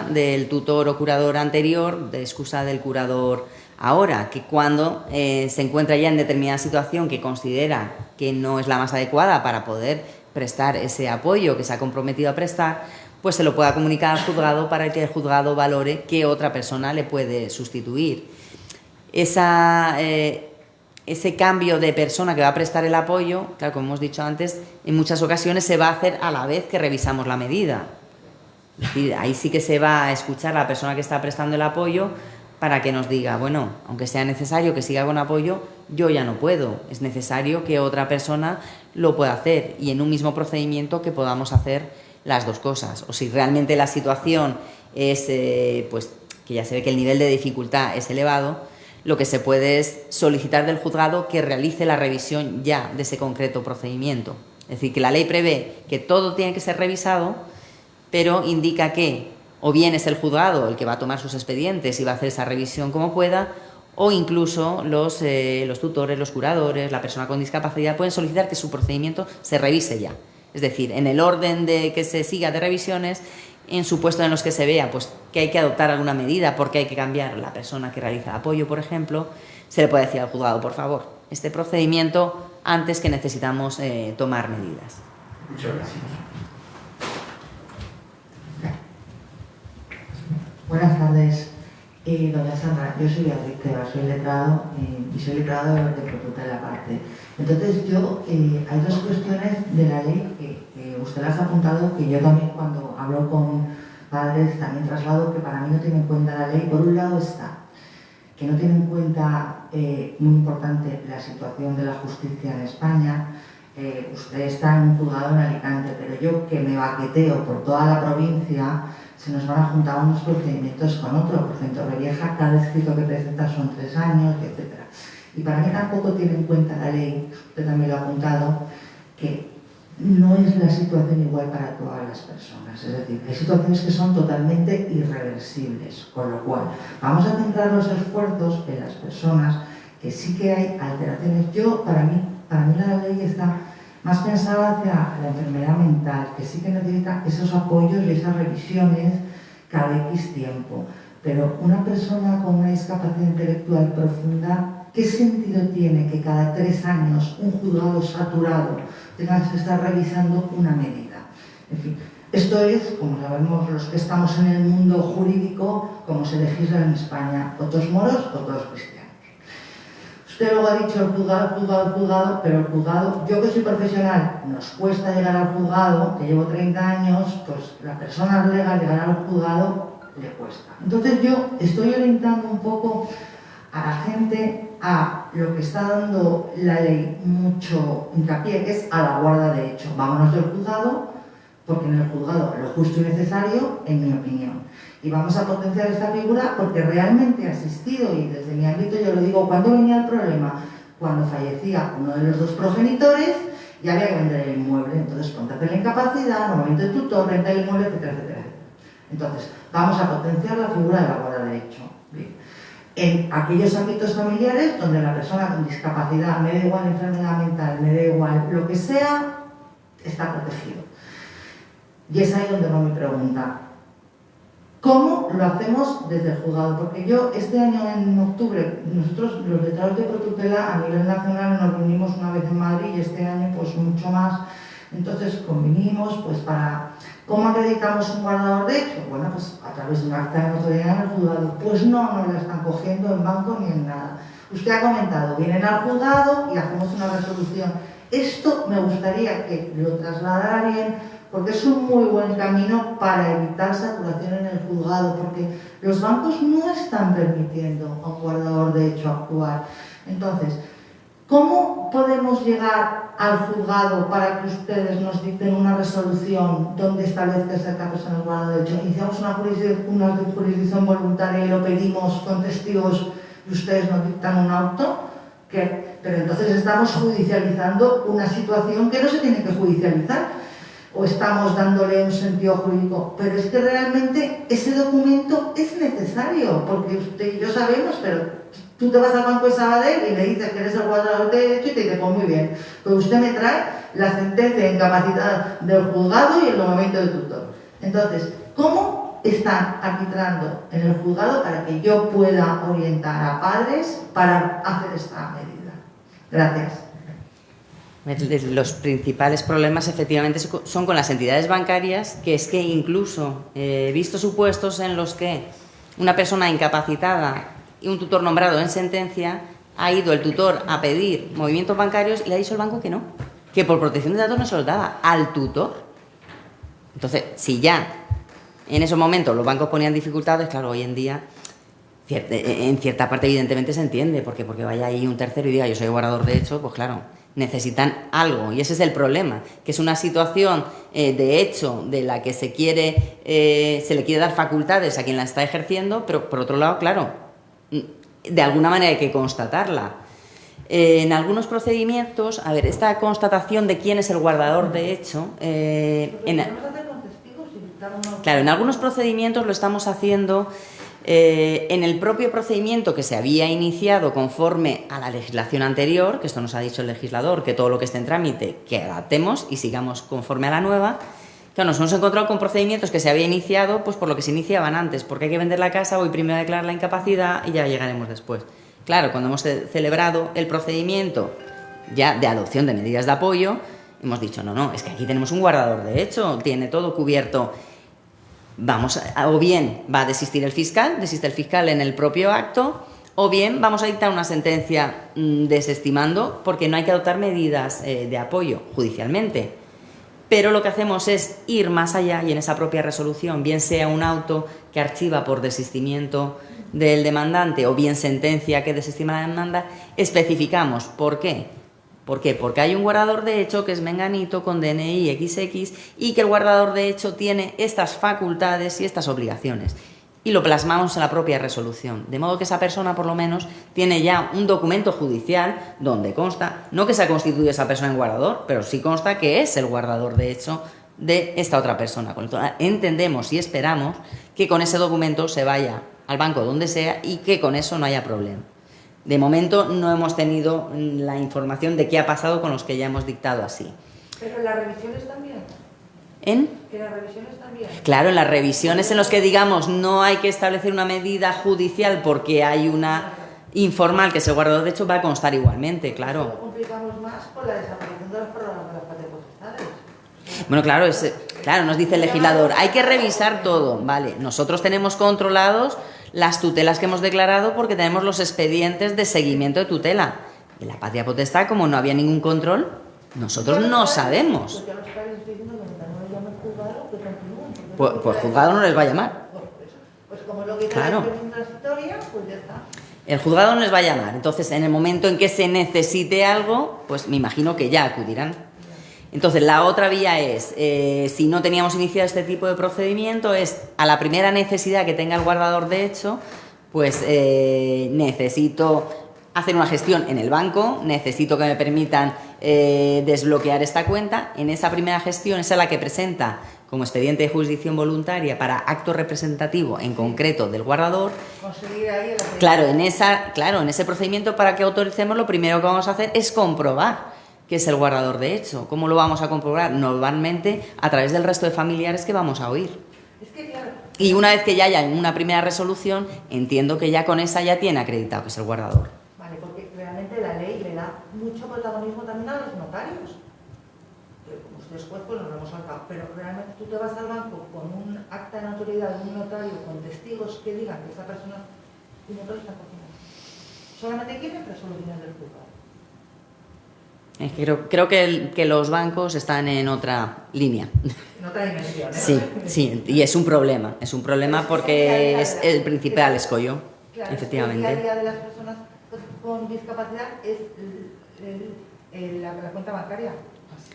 del tutor o curador anterior, de excusa del curador ahora, que cuando se encuentra ya en determinada situación que considera que no es la más adecuada para poder prestar ese apoyo que se ha comprometido a prestar, pues se lo pueda comunicar al juzgado para que el juzgado valore qué otra persona le puede sustituir. Ese cambio de persona que va a prestar el apoyo, claro, como hemos dicho antes, en muchas ocasiones se va a hacer a la vez que revisamos la medida. Es decir, ahí sí que se va a escuchar a la persona que está prestando el apoyo para que nos diga, bueno, aunque sea necesario que siga con apoyo, yo ya no puedo. Es necesario que otra persona lo pueda hacer y en un mismo procedimiento que podamos hacer las dos cosas. O si realmente la situación es, pues, que ya se ve que el nivel de dificultad es elevado, lo que se puede es solicitar del juzgado que realice la revisión ya de ese concreto procedimiento. Es decir, que la ley prevé que todo tiene que ser revisado, pero indica que o bien es el juzgado el que va a tomar sus expedientes y va a hacer esa revisión como pueda, o incluso los tutores, los curadores, la persona con discapacidad pueden solicitar que su procedimiento se revise ya. Es decir, en el orden de que se siga de revisiones, en supuestos en los que se vea pues, que hay que adoptar alguna medida porque hay que cambiar la persona que realiza el apoyo, por ejemplo, se le puede decir al juzgado, por favor, este procedimiento antes que necesitamos tomar medidas. Muchas gracias. Buenas tardes, doña Sandra. Yo soy Beatriz Tebas, soy letrado y soy letrado de protutela aparte. Entonces hay dos cuestiones de la ley que usted las ha apuntado, que yo también cuando hablo con padres también traslado que para mí no tiene en cuenta la ley. Por un lado está que no tiene en cuenta, muy importante, la situación de la justicia en España. Usted está en un juzgado en Alicante, pero yo que me baqueteo por toda la provincia, se nos van a juntar unos procedimientos con otros, porque en Torrevieja cada escrito que presenta son 3 años, etc. Y para mí tampoco tiene en cuenta la ley, usted también lo ha apuntado, que no es la situación igual para todas las personas. Es decir, hay situaciones que son totalmente irreversibles, con lo cual vamos a centrar los esfuerzos en las personas que sí que hay alteraciones. Para mí la ley está más pensada hacia la enfermedad mental, que sí que necesita esos apoyos y esas revisiones cada X tiempo. Pero una persona con una discapacidad intelectual profunda, ¿qué sentido tiene que cada 3 años un juzgado saturado tenga que estar revisando una medida? En fin, esto es, como sabemos los que estamos en el mundo jurídico, como se legisla en España, o todos moros o todos cristianos. Usted luego ha dicho el juzgado, pero el juzgado, yo que soy profesional, nos cuesta llegar al juzgado, que llevo 30 años, pues la persona legal llegar al juzgado le cuesta. Entonces yo estoy orientando un poco a la gente a lo que está dando la ley mucho hincapié, que es a la guarda de hecho. Vámonos del juzgado, porque en el juzgado lo justo y necesario, en mi opinión. Y vamos a potenciar esta figura porque realmente ha existido, y desde mi ámbito yo lo digo, ¿cuándo venía el problema? Cuando fallecía uno de los 2 progenitores y había que vender el inmueble. Entonces, contrate la incapacidad, nombramiento de tutor, renta del inmueble, etcétera, etcétera. Entonces, vamos a potenciar la figura de la guarda de hecho. Bien. En aquellos ámbitos familiares donde la persona con discapacidad, me da igual enfermedad mental, me da igual lo que sea, está protegido. Y es ahí donde va mi pregunta. ¿Cómo lo hacemos desde el juzgado? Porque yo este año en octubre, nosotros los letrados de protutela a nivel nacional nos reunimos una vez en Madrid y este año pues mucho más. Entonces convinimos pues para... ¿Cómo acreditamos un guardador de hecho? Bueno, pues a través de un acta de notoriedad en el juzgado. Pues no la están cogiendo en banco ni en nada. Usted ha comentado, vienen al juzgado y hacemos una resolución. Esto me gustaría que lo trasladara bien, porque es un muy buen camino para evitar saturación en el juzgado, porque los bancos no están permitiendo a un guardador de hecho actuar. Entonces, ¿cómo podemos llegar al juzgado para que ustedes nos dicten una resolución donde establezca esa persona guardador de hecho? Iniciamos una jurisdicción voluntaria y lo pedimos con testigos y ustedes nos dictan un auto, pero entonces estamos judicializando una situación que no se tiene que judicializar. O estamos dándole un sentido jurídico, pero es que realmente ese documento es necesario, porque usted y yo sabemos, pero tú te vas al Banco de Sabadell y le dices que eres el guardador de derecho y te dice, pues muy bien, pues usted me trae la sentencia de incapacidad del juzgado y el nombramiento del tutor. Entonces, ¿cómo están arbitrando en el juzgado para que yo pueda orientar a padres para hacer esta medida? Gracias. Los principales problemas efectivamente son con las entidades bancarias, que es que incluso he visto supuestos en los que una persona incapacitada y un tutor nombrado en sentencia, ha ido el tutor a pedir movimientos bancarios y le ha dicho el banco que no, que por protección de datos no se los daba al tutor. Entonces, si ya en esos momentos los bancos ponían dificultades, claro, hoy en día en cierta parte evidentemente se entiende, porque vaya ahí un tercero y diga yo soy guardador de hecho, pues claro, necesitan algo, y ese es el problema, que es una situación de hecho de la que se le quiere dar facultades a quien la está ejerciendo, pero por otro lado, claro, de alguna manera hay que constatarla. En algunos procedimientos, a ver, esta constatación de quién es el guardador de hecho, claro, en algunos procedimientos lo estamos haciendo en el propio procedimiento que se había iniciado conforme a la legislación anterior, que esto nos ha dicho el legislador, que todo lo que esté en trámite que adaptemos y sigamos conforme a la nueva. Claro, nos hemos encontrado con procedimientos que se había iniciado pues por lo que se iniciaban antes, porque hay que vender la casa, voy primero a declarar la incapacidad y ya llegaremos después. Claro, cuando hemos celebrado el procedimiento ya de adopción de medidas de apoyo, hemos dicho, no, es que aquí tenemos un guardador de hecho, tiene todo cubierto. O bien va a desiste el fiscal en el propio acto, o bien vamos a dictar una sentencia desestimando, porque no hay que adoptar medidas de apoyo judicialmente. Pero lo que hacemos es ir más allá y en esa propia resolución, bien sea un auto que archiva por desistimiento del demandante o bien sentencia que desestima la demanda, especificamos por qué. ¿Por qué? Porque hay un guardador de hecho que es menganito con DNI XX y que el guardador de hecho tiene estas facultades y estas obligaciones. Y lo plasmamos en la propia resolución. De modo que esa persona, por lo menos, tiene ya un documento judicial donde consta, no que se ha constituido esa persona en guardador, pero sí consta que es el guardador de hecho de esta otra persona. Con lo tanto, entendemos y esperamos que con ese documento se vaya al banco donde sea y que con eso no haya problema. De momento no hemos tenido la información de qué ha pasado con los que ya hemos dictado así. ¿Pero en las revisiones también? ¿En las revisiones también? Claro, en las revisiones en los que digamos no hay que establecer una medida judicial porque hay una informal que es el guardador de hecho, va a constar igualmente, claro. Lo complicamos más con la desaparición de los programas de las partes potestades. Bueno, claro, nos dice el legislador, hay que revisar todo, vale. Nosotros tenemos controlados las tutelas que hemos declarado porque tenemos los expedientes de seguimiento de tutela. Y la patria potestad, como no había ningún control, nosotros no sabemos. Pues juzgado no les va a llamar. Pues como lo que claro. Transitoria, pues ya está. El juzgado no les va a llamar. Entonces, en el momento en que se necesite algo, pues me imagino que ya acudirán. Entonces, la otra vía es, si no teníamos iniciado este tipo de procedimiento, es a la primera necesidad que tenga el guardador de hecho, pues necesito hacer una gestión en el banco, necesito que me permitan desbloquear esta cuenta. En esa primera gestión, esa es la que presenta como expediente de jurisdicción voluntaria para acto representativo en concreto del guardador. Conseguir ahí el Claro, en ese procedimiento para que autoricemos, lo primero que vamos a hacer es comprobar que es el guardador de hecho. ¿Cómo lo vamos a comprobar? Normalmente a través del resto de familiares que vamos a oír. Y una vez que ya haya una primera resolución, entiendo que ya con esa ya tiene acreditado que es el guardador. Vale, porque realmente la ley le da mucho protagonismo también a los notarios. Como ustedes juez, pues nos lo hemos saltado. Pero realmente tú te vas al banco con un acta de notoriedad de un notario, con testigos que digan que esa persona y no te lo están cocinando. Solamente quieren resoluciones del juzgado. Es que creo que los bancos están en otra línea. En otra dimensión, ¿eh? Sí, y es un problema porque es el principal escollo, claro, efectivamente. El día a día de las personas con discapacidad es la cuenta bancaria.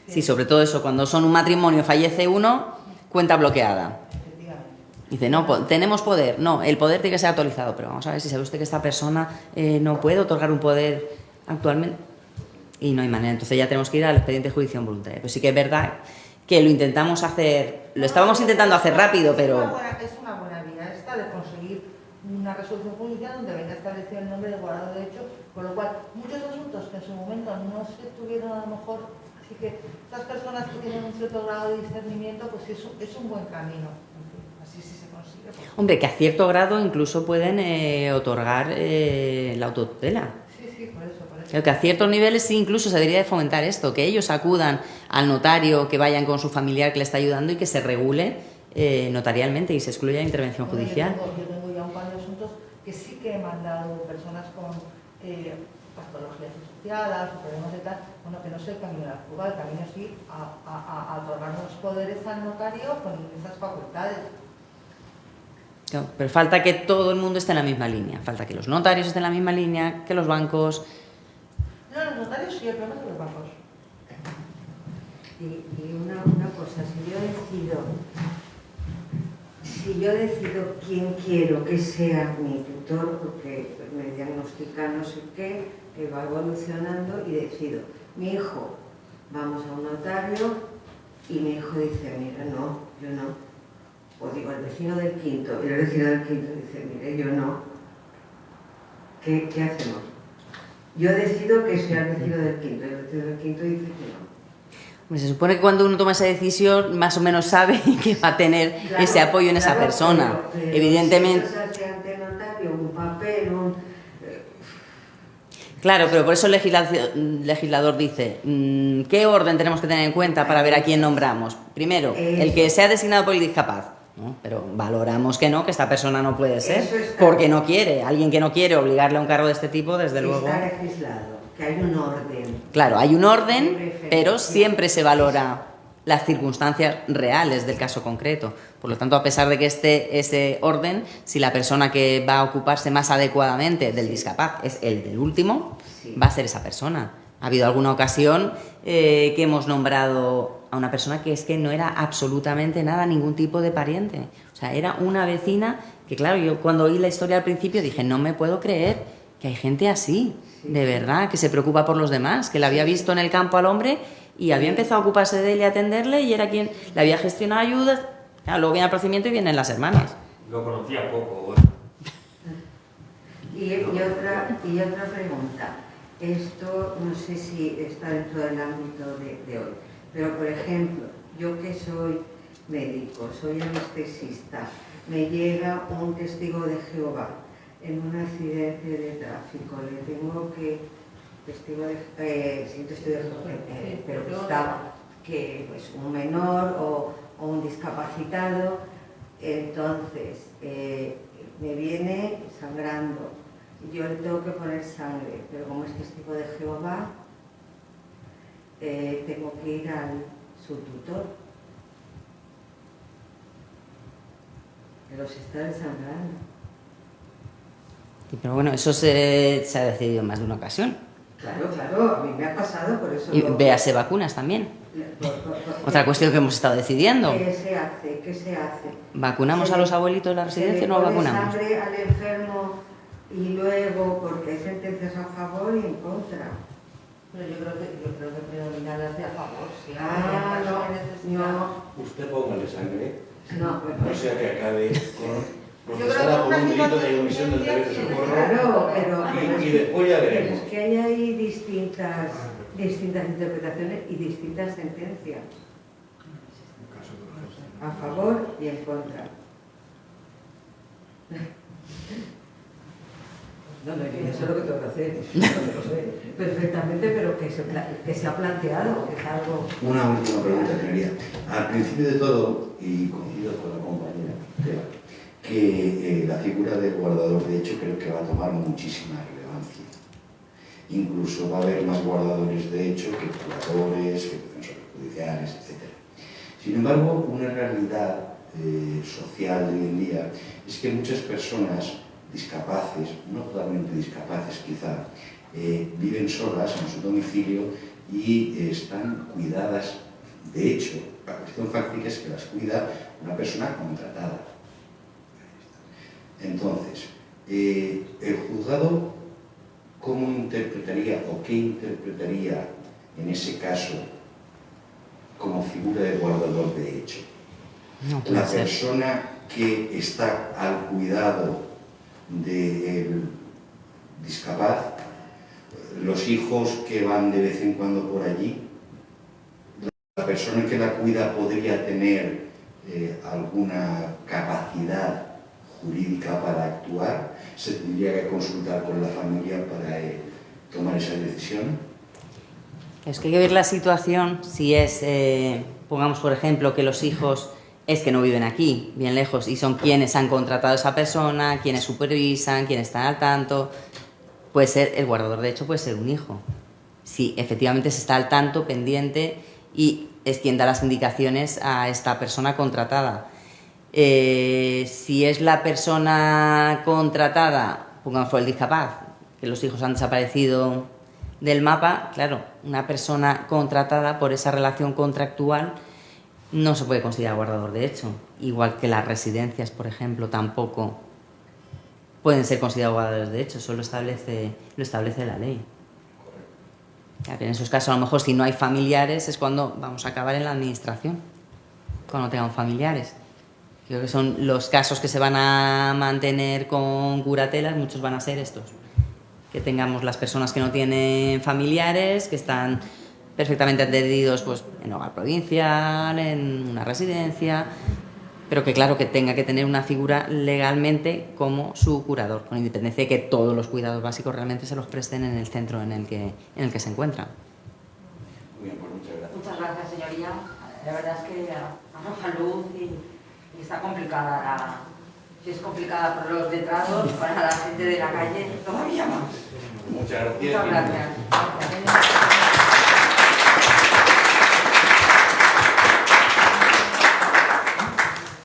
Sí, sobre todo eso, cuando son un matrimonio, fallece uno, cuenta bloqueada. Dice, no, tenemos poder. No, el poder tiene que ser actualizado, pero vamos a ver si sabe usted que esta persona no puede otorgar un poder actualmente. Y no hay manera, entonces ya tenemos que ir al expediente de jurisdicción voluntaria. Pues sí que es verdad que lo intentamos hacer, lo estábamos intentando hacer rápido, pero... Es una buena vía esta de conseguir una resolución judicial donde venga establecido el nombre del guardador de hecho, con lo cual muchos asuntos que en su momento no se tuvieron a lo mejor, así que estas personas que tienen un cierto grado de discernimiento, pues es un buen camino. Así sí se consigue. Hombre, que a cierto grado incluso pueden otorgar la autotutela. Sí, por eso. Creo que a ciertos niveles sí incluso se debería de fomentar esto, que ellos acudan al notario, que vayan con su familiar que le está ayudando y que se regule notarialmente y se excluya la intervención Bueno, judicial. yo tengo ya un par de asuntos que sí que he mandado personas con patologías asociadas o problemas de tal, bueno, que no es el camino de la fuga, el camino sí a otorgar unos poderes al notario con esas facultades. Claro, pero falta que todo el mundo esté en la misma línea, falta que los notarios estén en la misma línea, que los bancos... No, los notarios sí, el problema es de los bancos. Y una cosa, si yo decido quién quiero que sea mi tutor, porque me diagnostica no sé qué, que va evolucionando y decido, mi hijo, vamos a un notario y mi hijo dice, mira, no, yo no. O digo, el vecino del quinto, y el vecino del quinto dice, mire, yo no. ¿Qué hacemos? Yo decido que sea el vecino del quinto, y el vecino del quinto dice que no. Pues se supone que cuando uno toma esa decisión, más o menos sabe que va a tener ese apoyo en esa persona. Pero Evidentemente... si eso se hace ante notario, un papel, Claro, pero por eso el legislador dice, ¿qué orden tenemos que tener en cuenta para ver a quién nombramos? Primero, el que sea designado por el discapaz, ¿no? Pero valoramos que no, que esta persona no puede ser, porque no quiere. Alguien que no quiere obligarle a un cargo de este tipo, desde luego... Está legislado, que hay un orden. Claro, hay un orden, pero siempre se valora las circunstancias reales del caso concreto. Por lo tanto, a pesar de que esté ese orden, si la persona que va a ocuparse más adecuadamente del discapaz es el del último, va a ser esa persona. Ha habido alguna ocasión que hemos nombrado a una persona que es que no era absolutamente nada, ningún tipo de pariente. O sea, era una vecina que, claro, yo cuando oí la historia al principio dije, no me puedo creer que hay gente así, de verdad, que se preocupa por los demás, que la había visto en el campo al hombre y había empezado a ocuparse de él y a atenderle y era quien le había gestionado ayudas. Claro, luego viene el procedimiento y vienen las hermanas. Lo conocía poco. Y otra pregunta. Esto no sé si está dentro del ámbito de hoy, pero por ejemplo, yo que soy médico, soy anestesista, me llega un testigo de Jehová en un accidente de tráfico, le tengo que testigo de pero que está que pues un menor o un discapacitado, entonces me viene sangrando, yo le tengo que poner sangre, pero como es testigo de Jehová, tengo que ir a su tutor, pero se está desangrando. Pero bueno, eso se ha decidido en más de una ocasión. Claro, a mí me ha pasado, por eso... Y véase vacunas también. Otra cuestión que hemos estado decidiendo. ¿Qué se hace? ¿Vacunamos a los abuelitos de la residencia o no vacunamos? Se le pone sangre al enfermo y luego, porque hay sentencias a favor y en contra. Pero yo creo que predomina las de a favor, sí. No. Usted póngale sangre, No, no sea que acabe con Yo creo que procesada por una un delito de situación omisión del deber de socorro. claro, pero Y después ya pero veremos. es que hay distintas interpretaciones y distintas sentencias. A favor y en contra. No, yo ya sé lo que tengo que hacer, lo sé perfectamente, pero que se ha planteado, que es algo... Una última pregunta, señoría. Al principio de todo, y coincido con la compañera, que la figura del guardador de hecho creo que va a tomar muchísima relevancia. Incluso va a haber más guardadores de hecho que curadores, que defensores judiciales, etc. Sin embargo, una realidad social de hoy en día es que muchas personas discapaces, no totalmente discapaces quizá, viven solas en su domicilio y están cuidadas. De hecho, la cuestión fáctica es que las cuida una persona contratada. Entonces, el juzgado, ¿cómo interpretaría o qué interpretaría en ese caso como figura de guardador de hecho? No La persona que está al cuidado del discapaz, los hijos que van de vez en cuando por allí, la persona que la cuida podría tener alguna capacidad jurídica para actuar, se tendría que consultar con la familia para tomar esa decisión? Es que hay que ver la situación, si es, pongamos por ejemplo, que los hijos es que no viven aquí, bien lejos, y son quienes han contratado a esa persona, quienes supervisan, quienes están al tanto. Puede ser, el guardador de hecho puede ser un hijo. Si efectivamente se está al tanto, pendiente, y es quien da las indicaciones a esta persona contratada. Si es la persona contratada, pongamos por el discapaz, que los hijos han desaparecido del mapa, claro, una persona contratada por esa relación contractual no se puede considerar guardador de hecho. Igual que las residencias, por ejemplo, tampoco pueden ser considerados guardadores de hecho, eso lo establece la ley. Claro, en esos casos, a lo mejor, si no hay familiares, es cuando vamos a acabar en la administración, cuando tengamos familiares. Creo que son los casos que se van a mantener con curatelas, muchos van a ser estos. Que tengamos las personas que no tienen familiares, que están perfectamente atendidos pues, en hogar provincial, en una residencia, pero que claro que tenga que tener una figura legalmente como su curador, con independencia de que todos los cuidados básicos realmente se los presten en el centro en el que se encuentran. Muy bien, pues muchas gracias. Muchas gracias, señoría. La verdad es que arroja luz y está complicada. Si es complicada para los letrados, para la gente de la calle, todavía más. Muchas gracias. Muchas gracias.